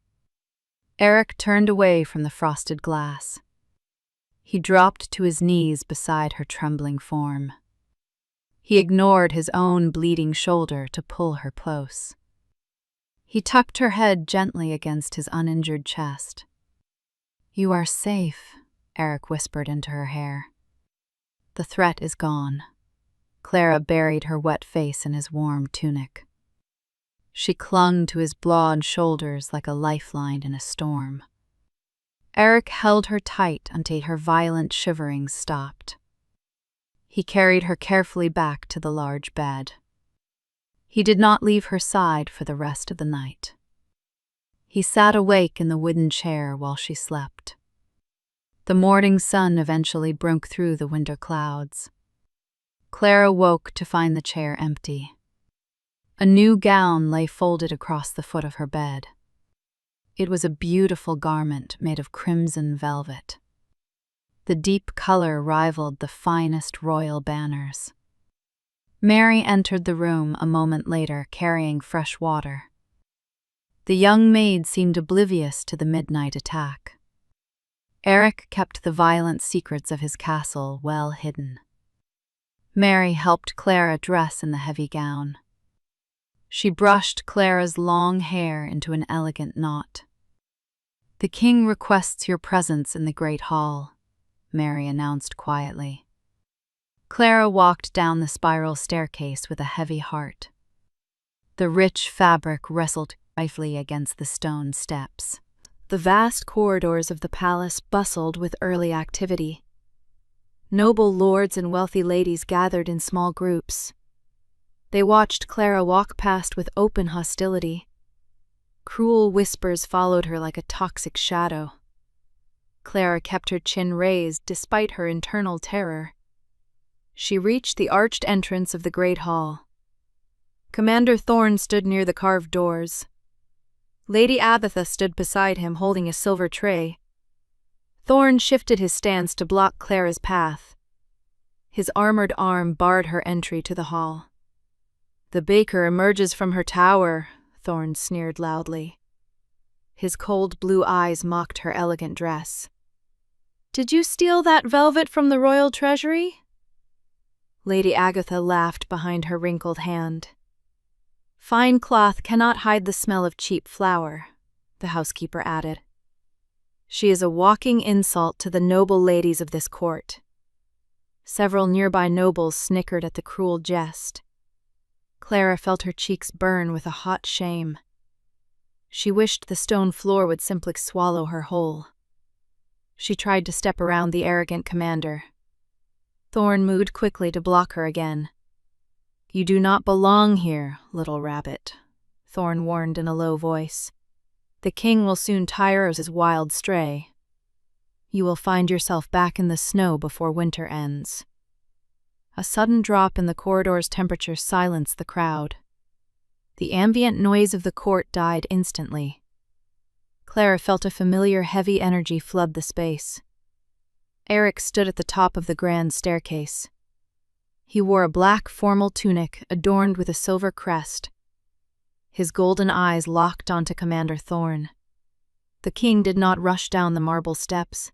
Eric turned away from the frosted glass. He dropped to his knees beside her trembling form. He ignored his own bleeding shoulder to pull her close. He tucked her head gently against his uninjured chest. "You are safe," Eric whispered into her hair. "The threat is gone." Clara buried her wet face in his warm tunic. She clung to his broad shoulders like a lifeline in a storm. Eric held her tight until her violent shivering stopped. He carried her carefully back to the large bed. He did not leave her side for the rest of the night. He sat awake in the wooden chair while she slept. The morning sun eventually broke through the winter clouds. Clara woke to find the chair empty. A new gown lay folded across the foot of her bed. It was a beautiful garment made of crimson velvet. The deep color rivaled the finest royal banners. Mary entered the room a moment later carrying fresh water. The young maid seemed oblivious to the midnight attack. Eric kept the violent secrets of his castle well hidden. Mary helped Clara dress in the heavy gown. She brushed Clara's long hair into an elegant knot. "The king requests your presence in the great hall," Mary announced quietly. Clara walked down the spiral staircase with a heavy heart. The rich fabric wrestled stiflingly against the stone steps. The vast corridors of the palace bustled with early activity. Noble lords and wealthy ladies gathered in small groups. They watched Clara walk past with open hostility. Cruel whispers followed her like a toxic shadow. Clara kept her chin raised despite her internal terror. She reached the arched entrance of the great hall. Commander Thorne stood near the carved doors. Lady Agatha stood beside him holding a silver tray. Thorne shifted his stance to block Clara's path. His armored arm barred her entry to the hall. "The baker emerges from her tower," Thorne sneered loudly. His cold blue eyes mocked her elegant dress. "Did you steal that velvet from the royal treasury?" Lady Agatha laughed behind her wrinkled hand. "Fine cloth cannot hide the smell of cheap flour," the housekeeper added. "She is a walking insult to the noble ladies of this court." Several nearby nobles snickered at the cruel jest. Clara felt her cheeks burn with a hot shame. She wished the stone floor would simply swallow her whole. She tried to step around the arrogant commander. Thorne moved quickly to block her again. "You do not belong here, little rabbit," Thorne warned in a low voice. "The king will soon tire of his wild stray. You will find yourself back in the snow before winter ends." A sudden drop in the corridor's temperature silenced the crowd. The ambient noise of the court died instantly. Clara felt a familiar heavy energy flood the space. Eric stood at the top of the grand staircase. He wore a black formal tunic adorned with a silver crest. His golden eyes locked onto Commander Thorne. The king did not rush down the marble steps.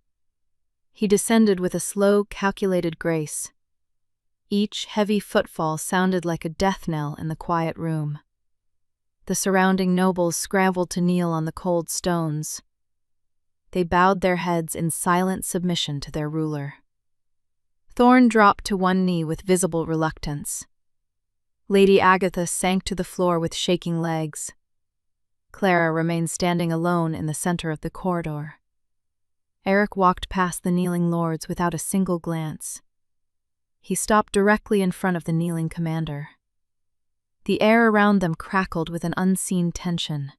He descended with a slow, calculated grace. Each heavy footfall sounded like a death knell in the quiet room. The surrounding nobles scrambled to kneel on the cold stones. They bowed their heads in silent submission to their ruler. Thorne dropped to one knee with visible reluctance. Lady Agatha sank to the floor with shaking legs. Clara remained standing alone in the center of the corridor. Eric walked past the kneeling lords without a single glance. He stopped directly in front of the kneeling commander. The air around them crackled with an unseen tension.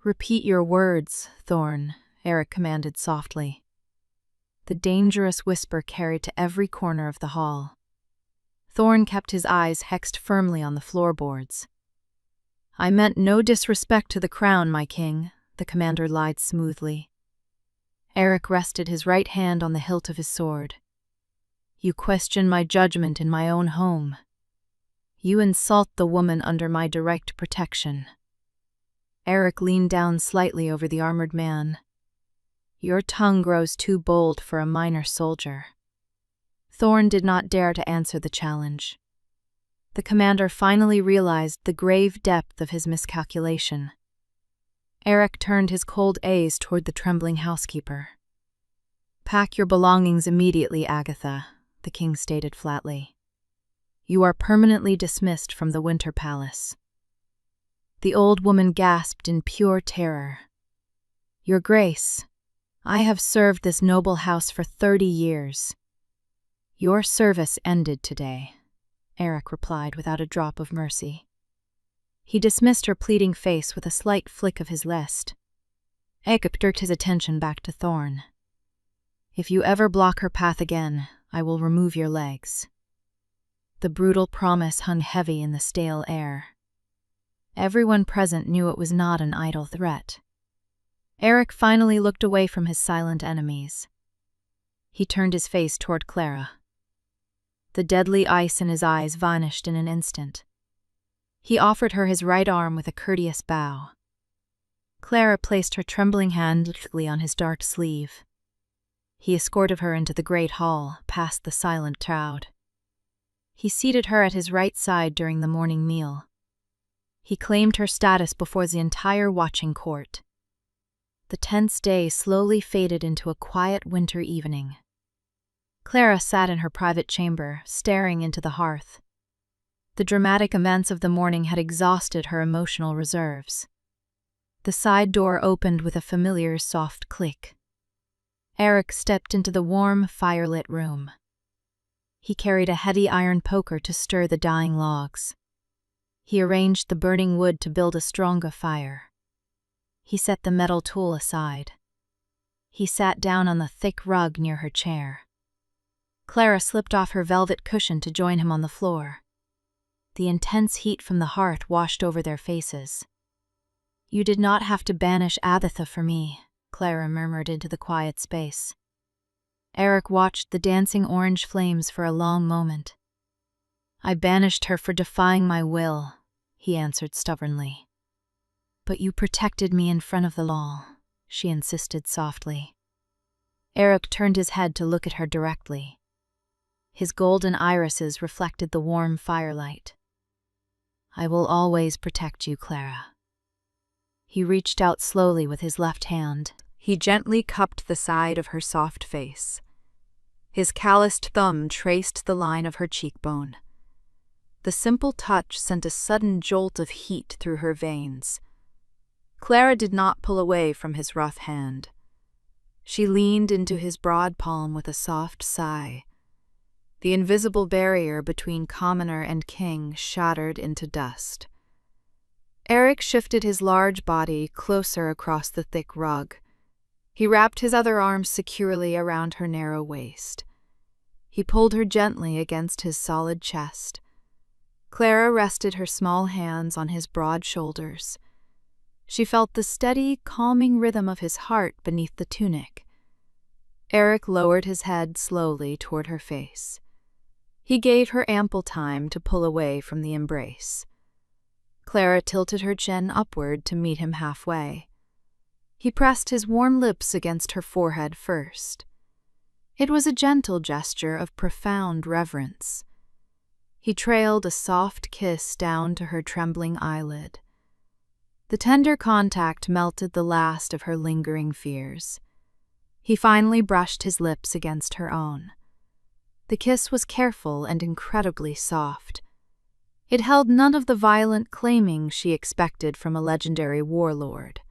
"Repeat your words, Thorne," Eric commanded softly. The dangerous whisper carried to every corner of the hall. Thorne kept his eyes hexed firmly on the floorboards. "I meant no disrespect to the crown, my king," the commander lied smoothly. Eric rested his right hand on the hilt of his sword. "You question my judgment in my own home. You insult the woman under my direct protection." Eric leaned down slightly over the armored man. "Your tongue grows too bold for a minor soldier." Thorne did not dare to answer the challenge. The commander finally realized the grave depth of his miscalculation. Eric turned his cold gaze toward the trembling housekeeper. "Pack your belongings immediately, Agatha," the king stated flatly. "You are permanently dismissed from the Winter Palace." The old woman gasped in pure terror. "Your Grace, I have served this noble house for 30 years. Your service ended today," Eric replied without a drop of mercy. He dismissed her pleading face with a slight flick of his wrist. Eric jerked his attention back to Thorn. "If you ever block her path again, I will remove your legs." The brutal promise hung heavy in the stale air. Everyone present knew it was not an idle threat. Eric finally looked away from his silent enemies. He turned his face toward Clara. The deadly ice in his eyes vanished in an instant. He offered her his right arm with a courteous bow. Clara placed her trembling hand lightly on his dark sleeve. He escorted her into the great hall, past the silent crowd. He seated her at his right side during the morning meal. He claimed her status before the entire watching court. The tense day slowly faded into a quiet winter evening. Clara sat in her private chamber, staring into the hearth. The dramatic events of the morning had exhausted her emotional reserves. The side door opened with a familiar soft click. Eric stepped into the warm, firelit room. He carried a heavy iron poker to stir the dying logs. He arranged the burning wood to build a stronger fire. He set the metal tool aside. He sat down on the thick rug near her chair. Clara slipped off her velvet cushion to join him on the floor. The intense heat from the hearth washed over their faces. "You did not have to banish Agatha for me," Clara murmured into the quiet space. Eric watched the dancing orange flames for a long moment. "I banished her for defying my will," he answered stubbornly. "But you protected me in front of the law," she insisted softly. Eric turned his head to look at her directly. His golden irises reflected the warm firelight. "I will always protect you, Clara." He reached out slowly with his left hand. He gently cupped the side of her soft face. His calloused thumb traced the line of her cheekbone. The simple touch sent a sudden jolt of heat through her veins. Clara did not pull away from his rough hand. She leaned into his broad palm with a soft sigh. The invisible barrier between commoner and king shattered into dust. Eric shifted his large body closer across the thick rug. He wrapped his other arm securely around her narrow waist. He pulled her gently against his solid chest. Clara rested her small hands on his broad shoulders. She felt the steady, calming rhythm of his heart beneath the tunic. Eric lowered his head slowly toward her face. He gave her ample time to pull away from the embrace. Clara tilted her chin upward to meet him halfway. He pressed his warm lips against her forehead first. It was a gentle gesture of profound reverence. He trailed a soft kiss down to her trembling eyelid. The tender contact melted the last of her lingering fears. He finally brushed his lips against her own. The kiss was careful and incredibly soft. It held none of the violent claiming she expected from a legendary warlord.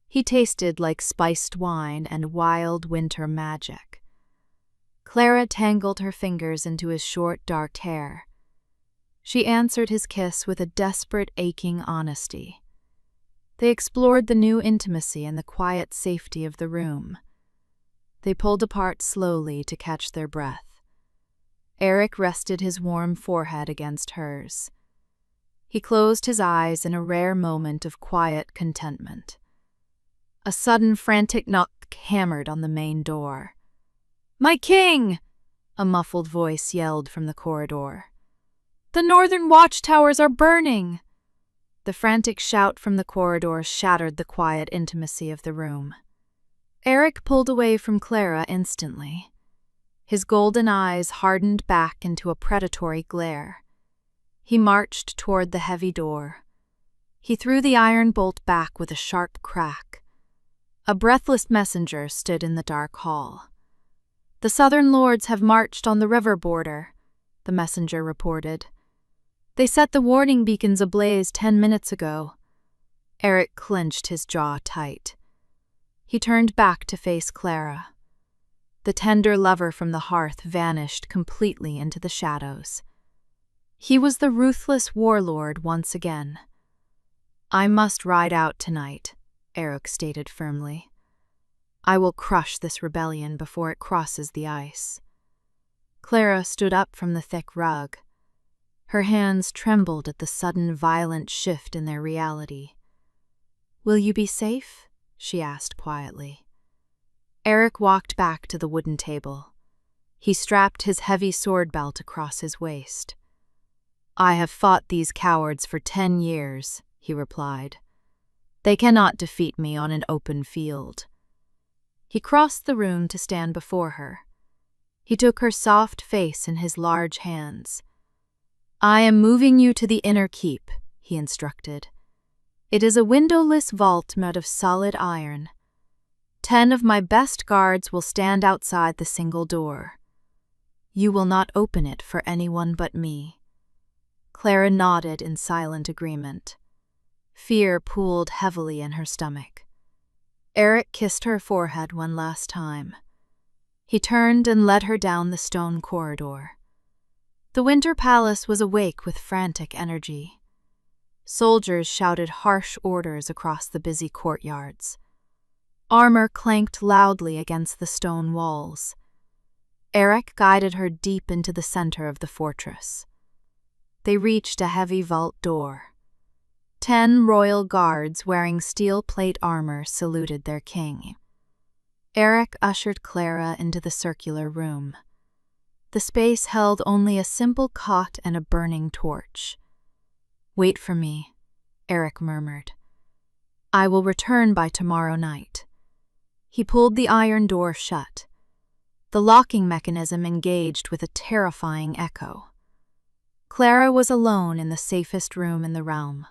He tasted like spiced wine and wild winter magic. Clara tangled her fingers into his short, dark hair. She answered his kiss with a desperate, aching honesty. They explored the new intimacy and the quiet safety of the room. They pulled apart slowly to catch their breath. Eric rested his warm forehead against hers. He closed his eyes in a rare moment of quiet contentment. A sudden frantic knock hammered on the main door. "My king!" a muffled voice yelled from the corridor. "The northern watchtowers are burning!" The frantic shout from the corridor shattered the quiet intimacy of the room. Eric pulled away from Clara instantly. His golden eyes hardened back into a predatory glare. He marched toward the heavy door. He threw the iron bolt back with a sharp crack. A breathless messenger stood in the dark hall. "The southern lords have marched on the river border," the messenger reported. "They set the warning beacons ablaze 10 minutes ago." Eric clenched his jaw tight. He turned back to face Clara. The tender lover from the hearth vanished completely into the shadows. He was the ruthless warlord once again, I must ride out tonight, Eric stated firmly. I will crush this rebellion before it crosses the ice. Clara stood up from the thick rug. Her hands trembled at the sudden violent shift in their reality. Will you be safe? She asked quietly. Eric walked back to the wooden table. He strapped his heavy sword belt across his waist. I have fought these cowards for 10 years, he replied. They cannot defeat me on an open field. He crossed the room to stand before her. He took her soft face in his large hands. I am moving you to the inner keep, he instructed. It is a windowless vault made of solid iron. 10 of my best guards will stand outside the single door. You will not open it for anyone but me. Clara nodded in silent agreement. Fear pooled heavily in her stomach. Eric kissed her forehead one last time. He turned and led her down the stone corridor. The Winter Palace was awake with frantic energy. Soldiers shouted harsh orders across the busy courtyards. Armor clanked loudly against the stone walls. Eric guided her deep into the center of the fortress. They reached a heavy vault door. 10 royal guards wearing steel plate armor saluted their king. Eric ushered Clara into the circular room. The space held only a simple cot and a burning torch. Wait for me, Eric murmured. I will return by tomorrow night. He pulled the iron door shut. The locking mechanism engaged with a terrifying echo. Clara was alone in the safest room in the realm.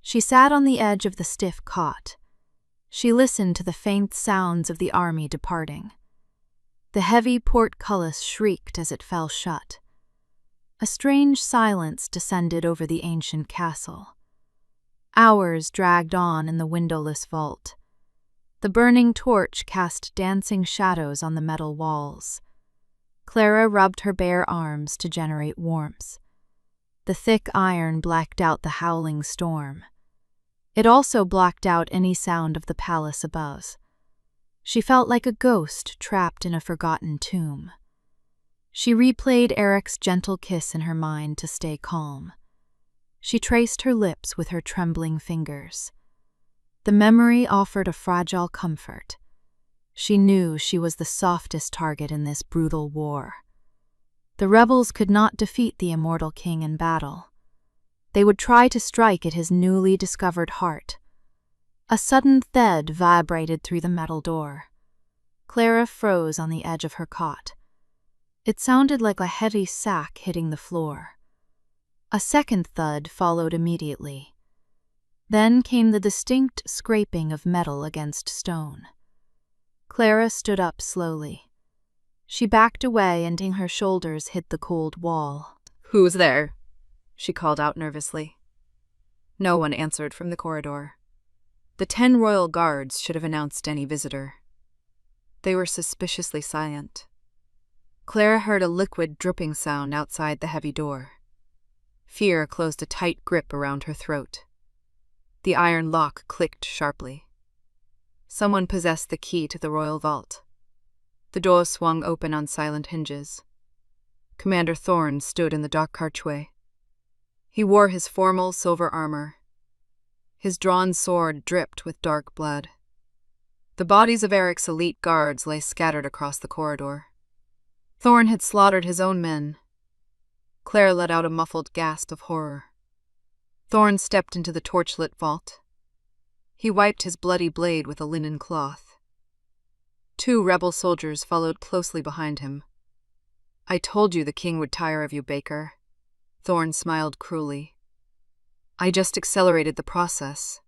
She sat on the edge of the stiff cot. She listened to the faint sounds of the army departing. The heavy portcullis shrieked as it fell shut. A strange silence descended over the ancient castle. Hours dragged on in the windowless vault. The burning torch cast dancing shadows on the metal walls. Clara rubbed her bare arms to generate warmth. The thick iron blacked out the howling storm. It also blocked out any sound of the palace above. She felt like a ghost trapped in a forgotten tomb. She replayed Eric's gentle kiss in her mind to stay calm. She traced her lips with her trembling fingers. The memory offered a fragile comfort. She knew she was the softest target in this brutal war. The rebels could not defeat the immortal king in battle. They would try to strike at his newly discovered heart. A sudden thud vibrated through the metal door. Clara froze on the edge of her cot. It sounded like a heavy sack hitting the floor. A second thud followed immediately. Then came the distinct scraping of metal against stone. Clara stood up slowly. She backed away until her shoulders hit the cold wall. "Who's there?" she called out nervously. No one answered from the corridor. The 10 royal guards should have announced any visitor. They were suspiciously silent. Clara heard a liquid dripping sound outside the heavy door. Fear closed a tight grip around her throat. The iron lock clicked sharply. Someone possessed the key to the royal vault. The door swung open on silent hinges. Commander Thorne stood in the dark archway. He wore his formal silver armor. His drawn sword dripped with dark blood. The bodies of Eric's elite guards lay scattered across the corridor. Thorne had slaughtered his own men. Claire let out a muffled gasp of horror. Thorne stepped into the torchlit vault. He wiped his bloody blade with a linen cloth. 2 rebel soldiers followed closely behind him. "I told you the king would tire of you, Baker." Thorne smiled cruelly. "I just accelerated the process."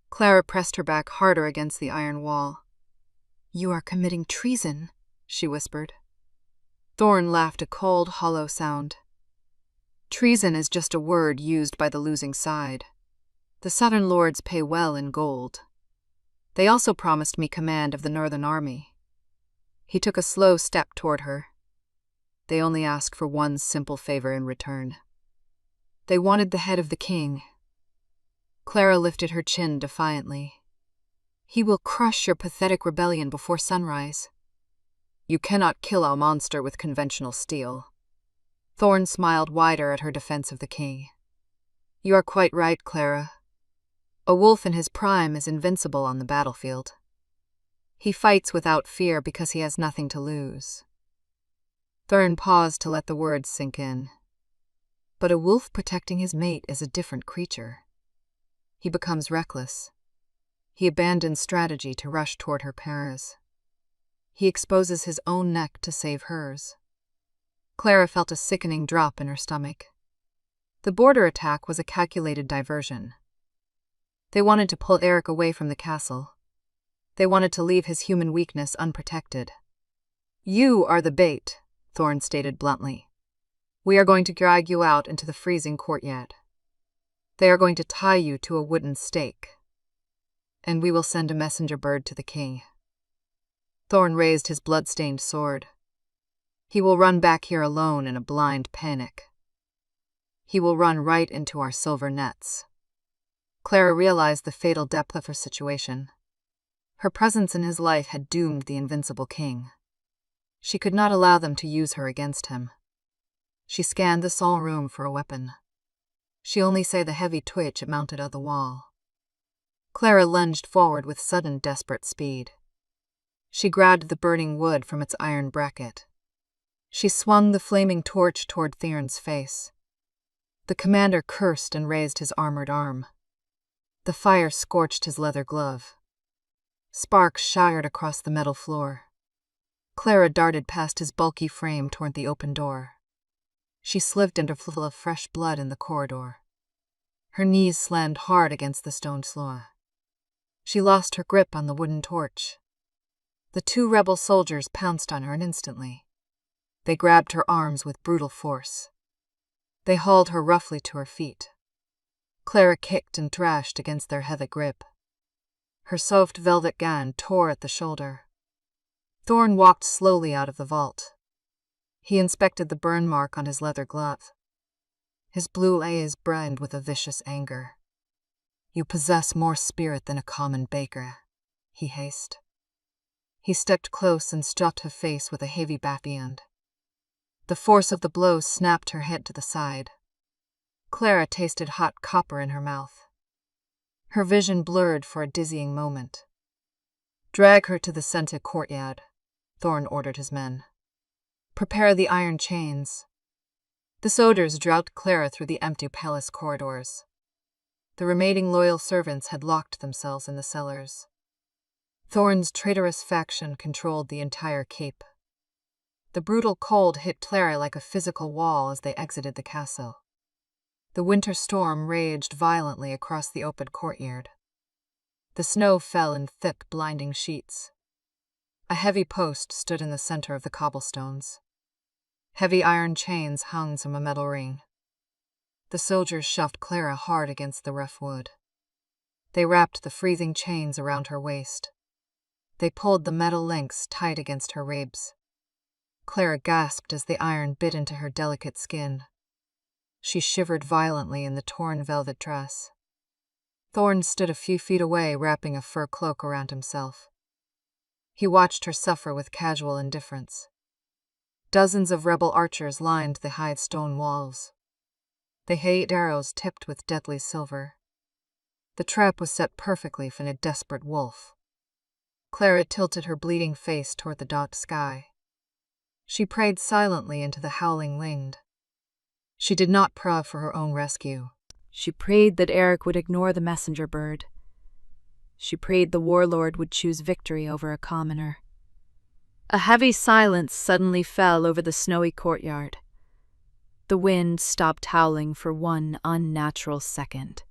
Clara pressed her back harder against the iron wall. "You are committing treason," she whispered. Thorne laughed a cold, hollow sound. "Treason is just a word used by the losing side. The Southern Lords pay well in gold. They also promised me command of the Northern Army." He took a slow step toward her. They only asked for one simple favor in return. They wanted the head of the king. Clara lifted her chin defiantly. He will crush your pathetic rebellion before sunrise. You cannot kill our monster with conventional steel. Thorn smiled wider at her defense of the king. You are quite right, Clara. A wolf in his prime is invincible on the battlefield. He fights without fear because he has nothing to lose. Thorn paused to let the words sink in. But a wolf protecting his mate is a different creature. He becomes reckless. He abandons strategy to rush toward her pares. He exposes his own neck to save hers. Clara felt a sickening drop in her stomach. The border attack was a calculated diversion. They wanted to pull Eric away from the castle. They wanted to leave his human weakness unprotected. You are the bait, Thorn stated bluntly. We are going to drag you out into the freezing courtyard. They are going to tie you to a wooden stake. And we will send a messenger bird to the king. Thorn raised his blood-stained sword. He will run back here alone in a blind panic. He will run right into our silver nets. Clara realized the fatal depth of her situation. Her presence in his life had doomed the invincible king. She could not allow them to use her against him. She scanned the small room for a weapon. She only saw the heavy twitch it mounted on the wall. Clara lunged forward with sudden, desperate speed. She grabbed the burning wood from its iron bracket. She swung the flaming torch toward Theron's face. The commander cursed and raised his armored arm. The fire scorched his leather glove. Sparks shired across the metal floor. Clara darted past his bulky frame toward the open door. She slipped into a flood of fresh blood in the corridor. Her knees slammed hard against the stone floor. She lost her grip on the wooden torch. The two rebel soldiers pounced on her instantly. They grabbed her arms with brutal force. They hauled her roughly to her feet. Clara kicked and thrashed against their heavy grip. Her soft velvet gown tore at the shoulder. Thorn walked slowly out of the vault. He inspected the burn mark on his leather glove. His blue eyes burned with a vicious anger. You possess more spirit than a common baker, he hissed. He stepped close and struck her face with a heavy backhand. The force of the blow snapped her head to the side. Clara tasted hot copper in her mouth. Her vision blurred for a dizzying moment. Drag her to the center courtyard, Thorn ordered his men. Prepare the iron chains. The soldiers dragged Clara through the empty palace corridors. The remaining loyal servants had locked themselves in the cellars. Thorn's traitorous faction controlled the entire keep. The brutal cold hit Clara like a physical wall as they exited the castle. The winter storm raged violently across the open courtyard. The snow fell in thick, blinding sheets. A heavy post stood in the center of the cobblestones. Heavy iron chains hung from a metal ring. The soldiers shoved Clara hard against the rough wood. They wrapped the freezing chains around her waist. They pulled the metal links tight against her ribs. Clara gasped as the iron bit into her delicate skin. She shivered violently in the torn velvet dress. Thorn stood a few feet away, wrapping a fur cloak around himself. He watched her suffer with casual indifference. Dozens of rebel archers lined the high stone walls. They held arrows tipped with deadly silver. The trap was set perfectly for a desperate wolf. Clara tilted her bleeding face toward the dark sky. She prayed silently into the howling wind. She did not pray for her own rescue. She prayed that Eric would ignore the messenger bird. She prayed the warlord would choose victory over a commoner. A heavy silence suddenly fell over the snowy courtyard. The wind stopped howling for one unnatural second.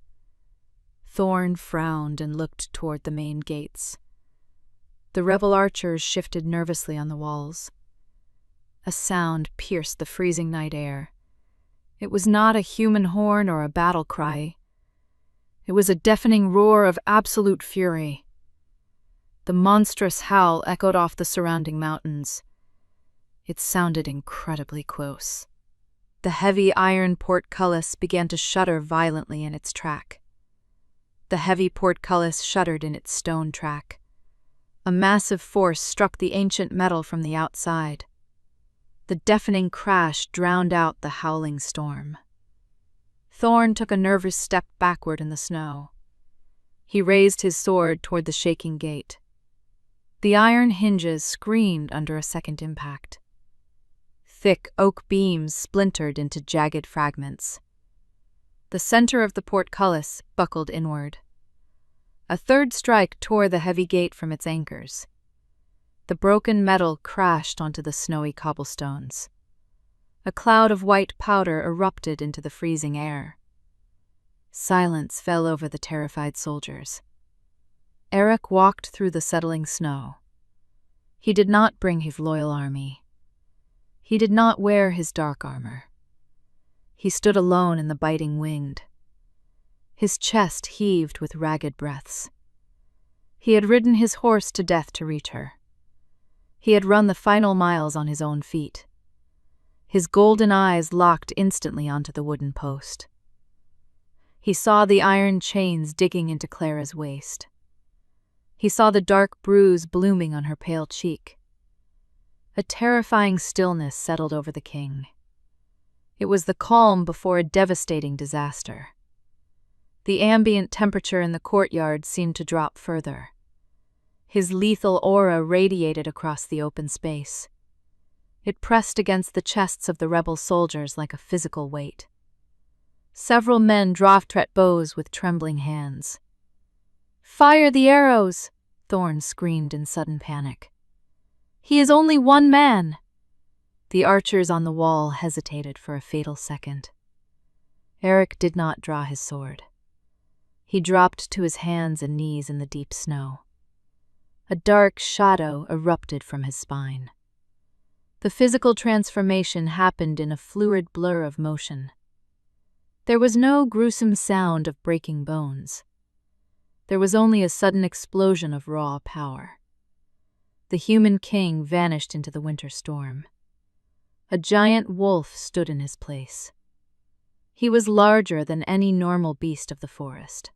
Thorn frowned and looked toward the main gates. The rebel archers shifted nervously on the walls. A sound pierced the freezing night air. It was not a human horn or a battle cry. It was a deafening roar of absolute fury. The monstrous howl echoed off the surrounding mountains. It sounded incredibly close. The heavy iron portcullis began to shudder violently in its track. The heavy portcullis shuddered in its stone track. A massive force struck the ancient metal from the outside. The deafening crash drowned out the howling storm. Thorn took a nervous step backward in the snow. He raised his sword toward the shaking gate. The iron hinges screamed under a second impact. Thick oak beams splintered into jagged fragments. The center of the portcullis buckled inward. A third strike tore the heavy gate from its anchors. The broken metal crashed onto the snowy cobblestones. A cloud of white powder erupted into the freezing air. Silence fell over the terrified soldiers. Eric walked through the settling snow. He did not bring his loyal army. He did not wear his dark armor. He stood alone in the biting wind. His chest heaved with ragged breaths. He had ridden his horse to death to reach her. He had run the final miles on his own feet. His golden eyes locked instantly onto the wooden post. He saw the iron chains digging into Clara's waist. He saw the dark bruise blooming on her pale cheek. A terrifying stillness settled over the king. It was the calm before a devastating disaster. The ambient temperature in the courtyard seemed to drop further. His lethal aura radiated across the open space. It pressed against the chests of the rebel soldiers like a physical weight. Several men dropped their bows with trembling hands. "Fire the arrows!" Thorn screamed in sudden panic. "He is only one man!" The archers on the wall hesitated for a fatal second. Eric did not draw his sword. He dropped to his hands and knees in the deep snow. A dark shadow erupted from his spine. The physical transformation happened in a fluid blur of motion. There was no gruesome sound of breaking bones. There was only a sudden explosion of raw power. The human king vanished into the winter storm. A giant wolf stood in his place. He was larger than any normal beast of the forest.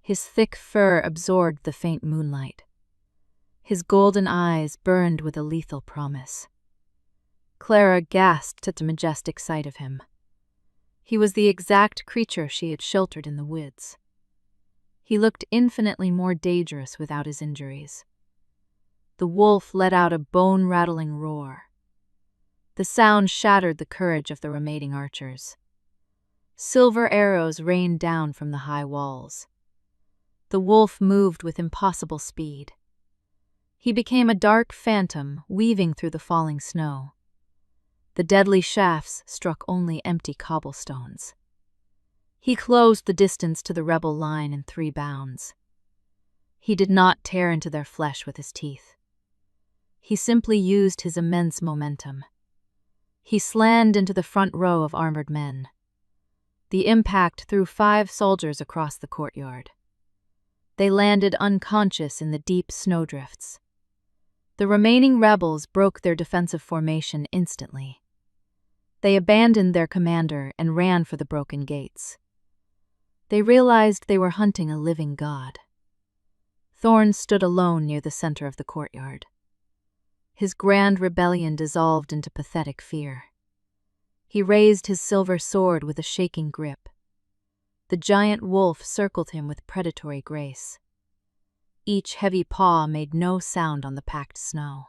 His thick fur absorbed the faint moonlight. His golden eyes burned with a lethal promise. Clara gasped at the majestic sight of him. He was the exact creature she had sheltered in the woods. He looked infinitely more dangerous without his injuries. The wolf let out a bone-rattling roar. The sound shattered the courage of the remaining archers. Silver arrows rained down from the high walls. The wolf moved with impossible speed. He became a dark phantom weaving through the falling snow. The deadly shafts struck only empty cobblestones. He closed the distance to the rebel line in 3 bounds. He did not tear into their flesh with his teeth. He simply used his immense momentum. He slammed into the front row of armored men. The impact threw 5 soldiers across the courtyard. They landed unconscious in the deep snowdrifts. The remaining rebels broke their defensive formation instantly. They abandoned their commander and ran for the broken gates. They realized they were hunting a living god. Thorn stood alone near the center of the courtyard. His grand rebellion dissolved into pathetic fear. He raised his silver sword with a shaking grip. The giant wolf circled him with predatory grace. Each heavy paw made no sound on the packed snow.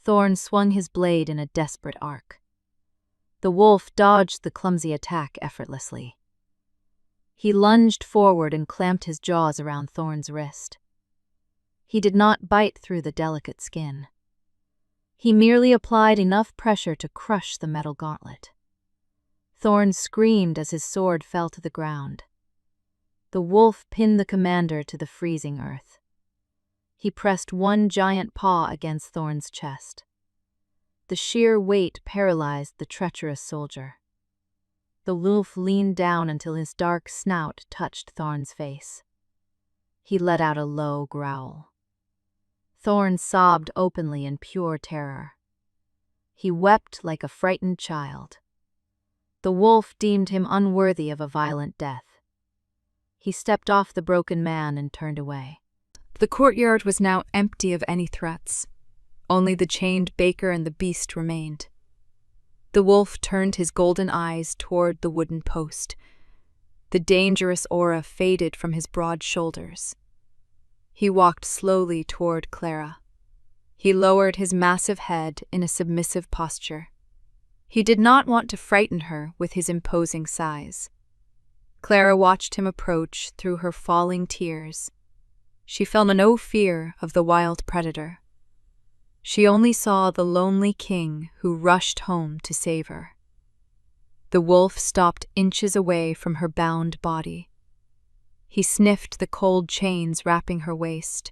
Thorn swung his blade in a desperate arc. The wolf dodged the clumsy attack effortlessly. He lunged forward and clamped his jaws around Thorn's wrist. He did not bite through the delicate skin. He merely applied enough pressure to crush the metal gauntlet. Thorn screamed as his sword fell to the ground. The wolf pinned the commander to the freezing earth. He pressed one giant paw against Thorn's chest. The sheer weight paralyzed the treacherous soldier. The wolf leaned down until his dark snout touched Thorn's face. He let out a low growl. Thorn sobbed openly in pure terror. He wept like a frightened child. The wolf deemed him unworthy of a violent death. He stepped off the broken man and turned away. The courtyard was now empty of any threats. Only the chained baker and the beast remained. The wolf turned his golden eyes toward the wooden post. The dangerous aura faded from his broad shoulders. He walked slowly toward Clara. He lowered his massive head in a submissive posture. He did not want to frighten her with his imposing size. Clara watched him approach through her falling tears. She felt no fear of the wild predator. She only saw the lonely king who rushed home to save her. The wolf stopped inches away from her bound body. He sniffed the cold chains wrapping her waist.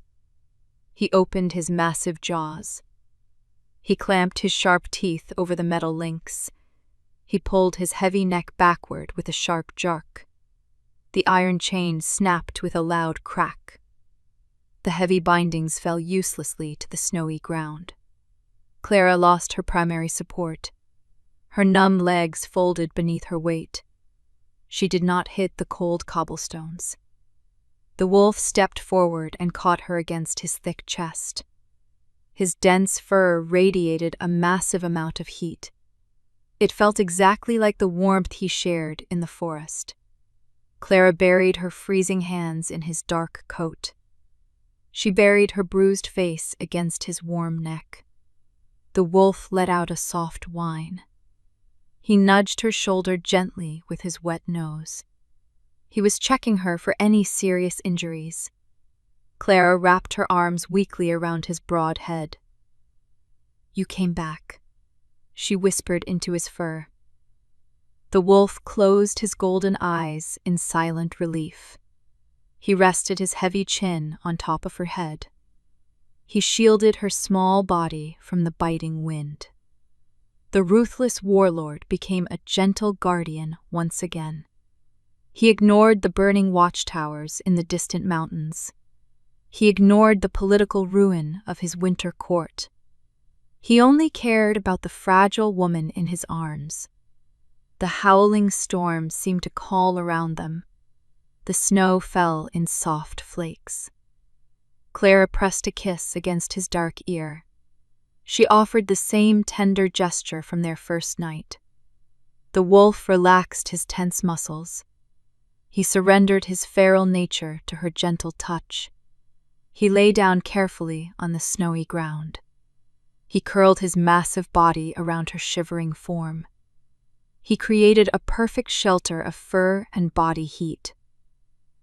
He opened his massive jaws. He clamped his sharp teeth over the metal links. He pulled his heavy neck backward with a sharp jerk. The iron chain snapped with a loud crack. The heavy bindings fell uselessly to the snowy ground. Clara lost her primary support. Her numb legs folded beneath her weight. She did not hit the cold cobblestones. The wolf stepped forward and caught her against his thick chest. His dense fur radiated a massive amount of heat. It felt exactly like the warmth he shared in the forest. Clara buried her freezing hands in his dark coat. She buried her bruised face against his warm neck. The wolf let out a soft whine. He nudged her shoulder gently with his wet nose. He was checking her for any serious injuries. Clara wrapped her arms weakly around his broad head. "You came back," she whispered into his fur. The wolf closed his golden eyes in silent relief. He rested his heavy chin on top of her head. He shielded her small body from the biting wind. The ruthless warlord became a gentle guardian once again. He ignored the burning watchtowers in the distant mountains. He ignored the political ruin of his winter court. He only cared about the fragile woman in his arms. The howling storm seemed to call around them. The snow fell in soft flakes. Clara pressed a kiss against his dark ear. She offered the same tender gesture from their first night. The wolf relaxed his tense muscles. He surrendered his feral nature to her gentle touch. He lay down carefully on the snowy ground. He curled his massive body around her shivering form. He created a perfect shelter of fur and body heat.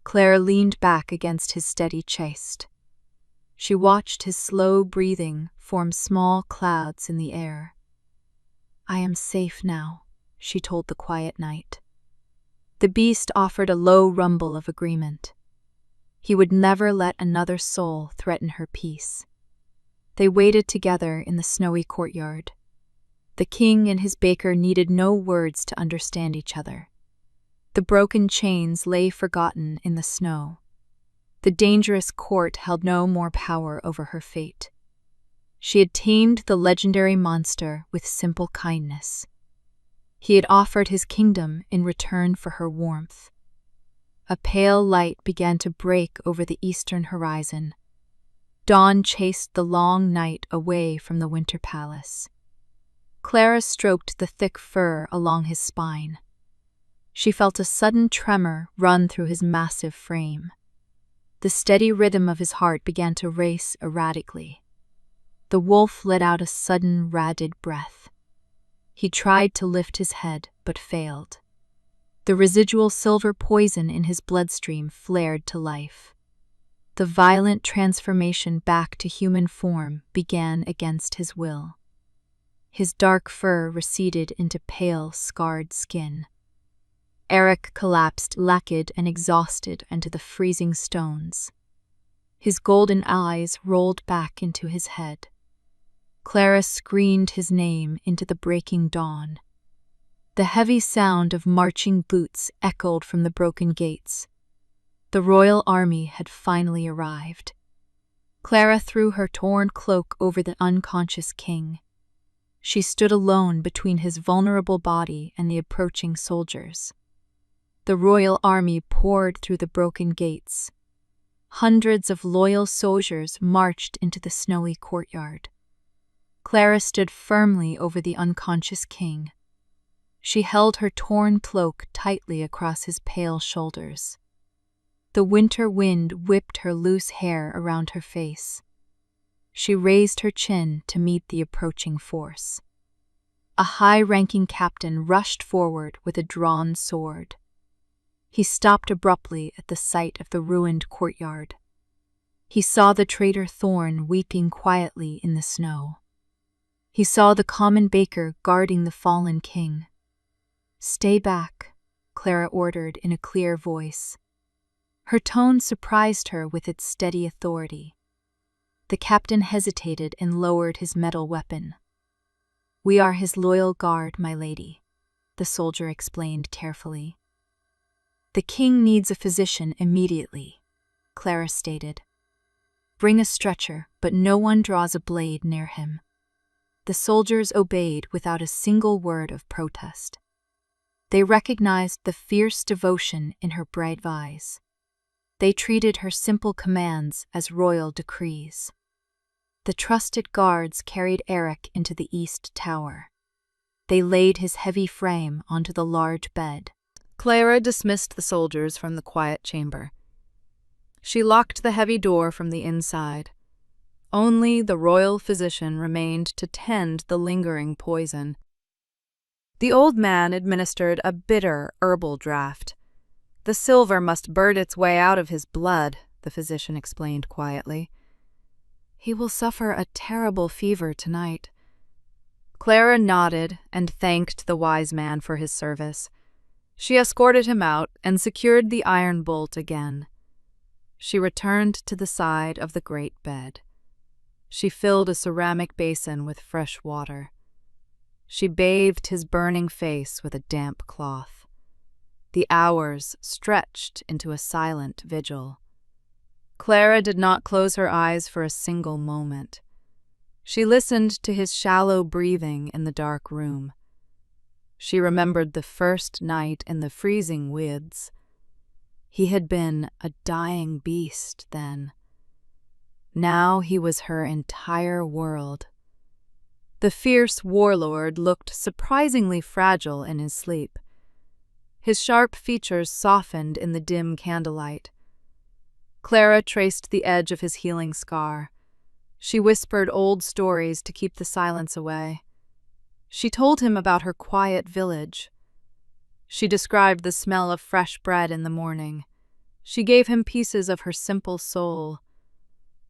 Clara leaned back against his steady chest. She watched his slow breathing form small clouds in the air. "I am safe now," she told the quiet night. The beast offered a low rumble of agreement. He would never let another soul threaten her peace. They waited together in the snowy courtyard. The king and his baker needed no words to understand each other. The broken chains lay forgotten in the snow. The dangerous court held no more power over her fate. She had tamed the legendary monster with simple kindness. He had offered his kingdom in return for her warmth. A pale light began to break over the eastern horizon. Dawn chased the long night away from the winter palace. Clara stroked the thick fur along his spine. She felt a sudden tremor run through his massive frame. The steady rhythm of his heart began to race erratically. The wolf let out a sudden, rapid breath. He tried to lift his head, but failed. The residual silver poison in his bloodstream flared to life. The violent transformation back to human form began against his will. His dark fur receded into pale, scarred skin. Eric collapsed, lacked and exhausted, into the freezing stones. His golden eyes rolled back into his head. Clara screamed his name into the breaking dawn. The heavy sound of marching boots echoed from the broken gates. The royal army had finally arrived. Clara threw her torn cloak over the unconscious king. She stood alone between his vulnerable body and the approaching soldiers. The royal army poured through the broken gates. Hundreds of loyal soldiers marched into the snowy courtyard. Clara stood firmly over the unconscious king. She held her torn cloak tightly across his pale shoulders. The winter wind whipped her loose hair around her face. She raised her chin to meet the approaching force. A high-ranking captain rushed forward with a drawn sword. He stopped abruptly at the sight of the ruined courtyard. He saw the traitor Thorn weeping quietly in the snow. He saw the common baker guarding the fallen king. "Stay back," Clara ordered in a clear voice. Her tone surprised her with its steady authority. The captain hesitated and lowered his metal weapon. "We are his loyal guard, my lady," the soldier explained carefully. "The king needs a physician immediately," Clara stated. "Bring a stretcher, but no one draws a blade near him." The soldiers obeyed without a single word of protest. They recognized the fierce devotion in her bright eyes. They treated her simple commands as royal decrees. The trusted guards carried Eric into the east tower. They laid his heavy frame onto the large bed. Clara dismissed the soldiers from the quiet chamber. She locked the heavy door from the inside. Only the royal physician remained to tend the lingering poison. The old man administered a bitter herbal draught. "The silver must burn its way out of his blood," the physician explained quietly. "He will suffer a terrible fever tonight." Clara nodded and thanked the wise man for his service. She escorted him out and secured the iron bolt again. She returned to the side of the great bed. She filled a ceramic basin with fresh water. She bathed his burning face with a damp cloth. The hours stretched into a silent vigil. Clara did not close her eyes for a single moment. She listened to his shallow breathing in the dark room. She remembered the first night in the freezing woods. He had been a dying beast then. Now he was her entire world. The fierce warlord looked surprisingly fragile in his sleep. His sharp features softened in the dim candlelight. Clara traced the edge of his healing scar. She whispered old stories to keep the silence away. She told him about her quiet village. She described the smell of fresh bread in the morning. She gave him pieces of her simple soul.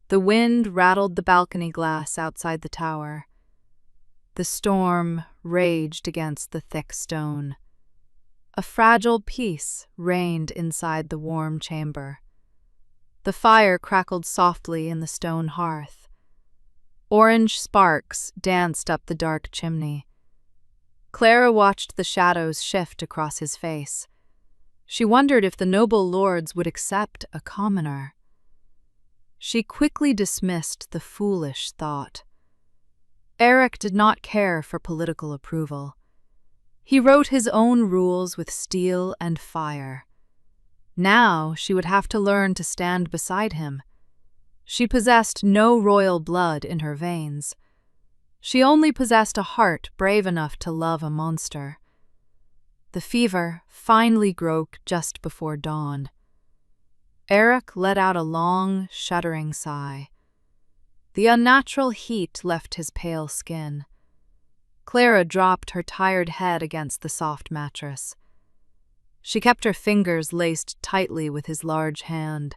The wind rattled the balcony glass outside the tower. The storm raged against the thick stone. A fragile peace reigned inside the warm chamber. The fire crackled softly in the stone hearth. Orange sparks danced up the dark chimney. Clara watched the shadows shift across his face. She wondered if the noble lords would accept a commoner. She quickly dismissed the foolish thought. Eric did not care for political approval. He wrote his own rules with steel and fire. Now she would have to learn to stand beside him. She possessed no royal blood in her veins. She only possessed a heart brave enough to love a monster. The fever finally broke just before dawn. Eric let out a long, shuddering sigh. The unnatural heat left his pale skin. Clara dropped her tired head against the soft mattress. She kept her fingers laced tightly with his large hand.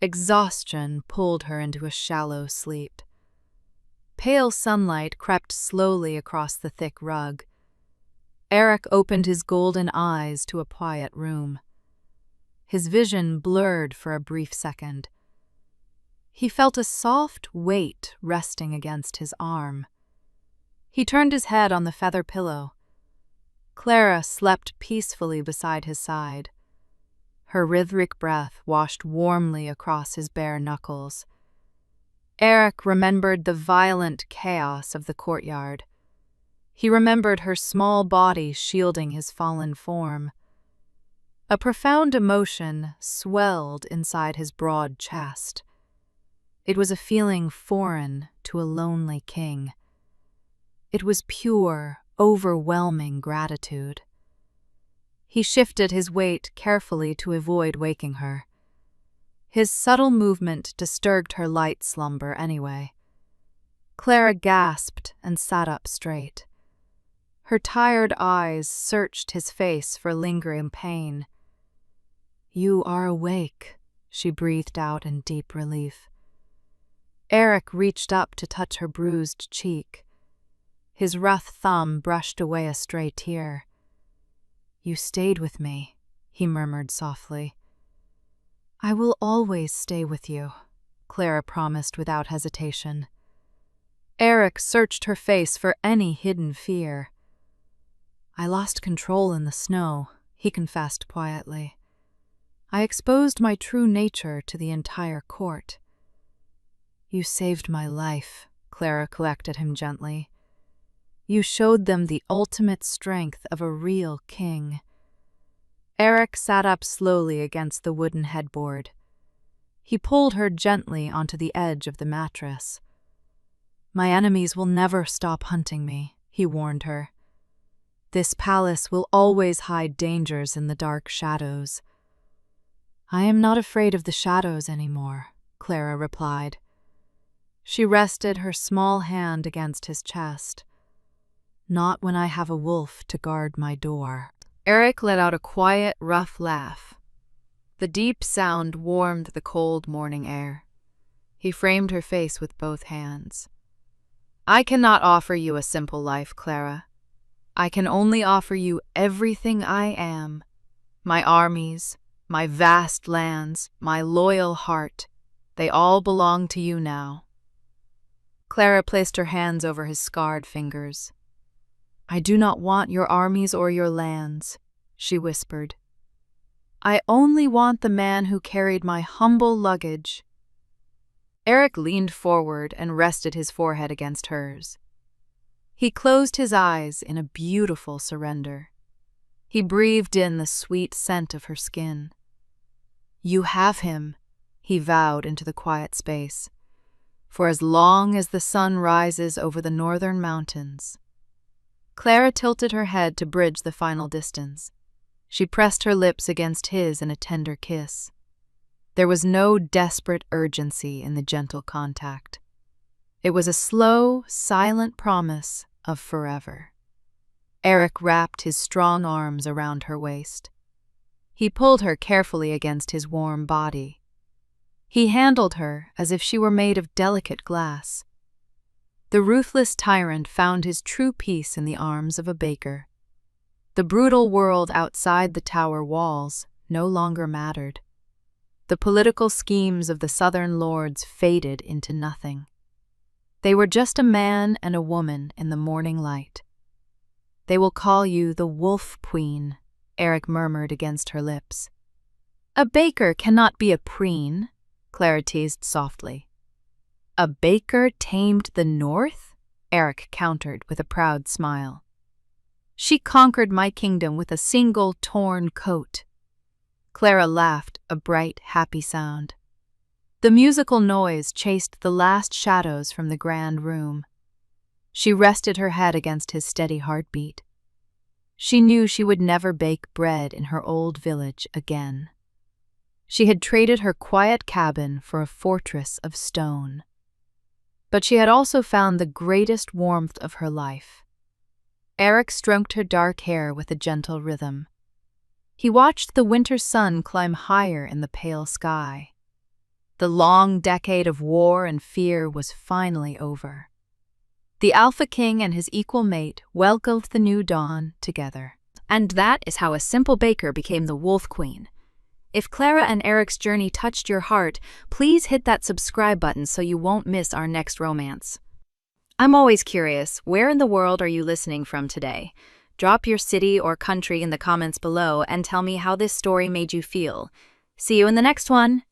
Exhaustion pulled her into a shallow sleep. Pale sunlight crept slowly across the thick rug. Eric opened his golden eyes to a quiet room. His vision blurred for a brief second. He felt a soft weight resting against his arm. He turned his head on the feather pillow. Clara slept peacefully beside his side. Her rhythmic breath washed warmly across his bare knuckles. Eric remembered the violent chaos of the courtyard. He remembered her small body shielding his fallen form. A profound emotion swelled inside his broad chest. It was a feeling foreign to a lonely king. It was pure, overwhelming gratitude. He shifted his weight carefully to avoid waking her. His subtle movement disturbed her light slumber anyway. Clara gasped and sat up straight. Her tired eyes searched his face for lingering pain. "You are awake," she breathed out in deep relief. Eric reached up to touch her bruised cheek. His rough thumb brushed away a stray tear. "You stayed with me," he murmured softly. "I will always stay with you," Clara promised without hesitation. Eric searched her face for any hidden fear. "I lost control in the snow," he confessed quietly. "I exposed my true nature to the entire court." "You saved my life," Clara collected him gently. "You showed them the ultimate strength of a real king." Eric sat up slowly against the wooden headboard. He pulled her gently onto the edge of the mattress. "My enemies will never stop hunting me," he warned her. "This palace will always hide dangers in the dark shadows." "I am not afraid of the shadows anymore," Clara replied. She rested her small hand against his chest. "Not when I have a wolf to guard my door." Eric let out a quiet, rough laugh. The deep sound warmed the cold morning air. He framed her face with both hands. "I cannot offer you a simple life, Clara. I can only offer you everything I am. My armies, my vast lands, my loyal heart, they all belong to you now." Clara placed her hands over his scarred fingers. "I do not want your armies or your lands," she whispered. "I only want the man who carried my humble luggage." Eric leaned forward and rested his forehead against hers. He closed his eyes in a beautiful surrender. He breathed in the sweet scent of her skin. "You have him," he vowed into the quiet space, "for as long as the sun rises over the northern mountains." Clara tilted her head to bridge the final distance. She pressed her lips against his in a tender kiss. There was no desperate urgency in the gentle contact. It was a slow, silent promise of forever. Eric wrapped his strong arms around her waist. He pulled her carefully against his warm body. He handled her as if she were made of delicate glass. The ruthless tyrant found his true peace in the arms of a baker. The brutal world outside the tower walls no longer mattered. The political schemes of the southern lords faded into nothing. They were just a man and a woman in the morning light. "They will call you the Wolf Queen," Eric murmured against her lips. "A baker cannot be a preen," Clara teased softly. "A baker tamed the North?" Eric countered with a proud smile. "She conquered my kingdom with a single torn coat." Clara laughed, a bright, happy sound. The musical noise chased the last shadows from the grand room. She rested her head against his steady heartbeat. She knew she would never bake bread in her old village again. She had traded her quiet cabin for a fortress of stone. But she had also found the greatest warmth of her life. Eric stroked her dark hair with a gentle rhythm. He watched the winter sun climb higher in the pale sky. The long decade of war and fear was finally over. The Alpha King and his equal mate welcomed the new dawn together. And that is how a simple baker became the Wolf Queen. If Clara and Eric's journey touched your heart, please hit that subscribe button so you won't miss our next romance. I'm always curious, where in the world are you listening from today? Drop your city or country in the comments below and tell me how this story made you feel. See you in the next one!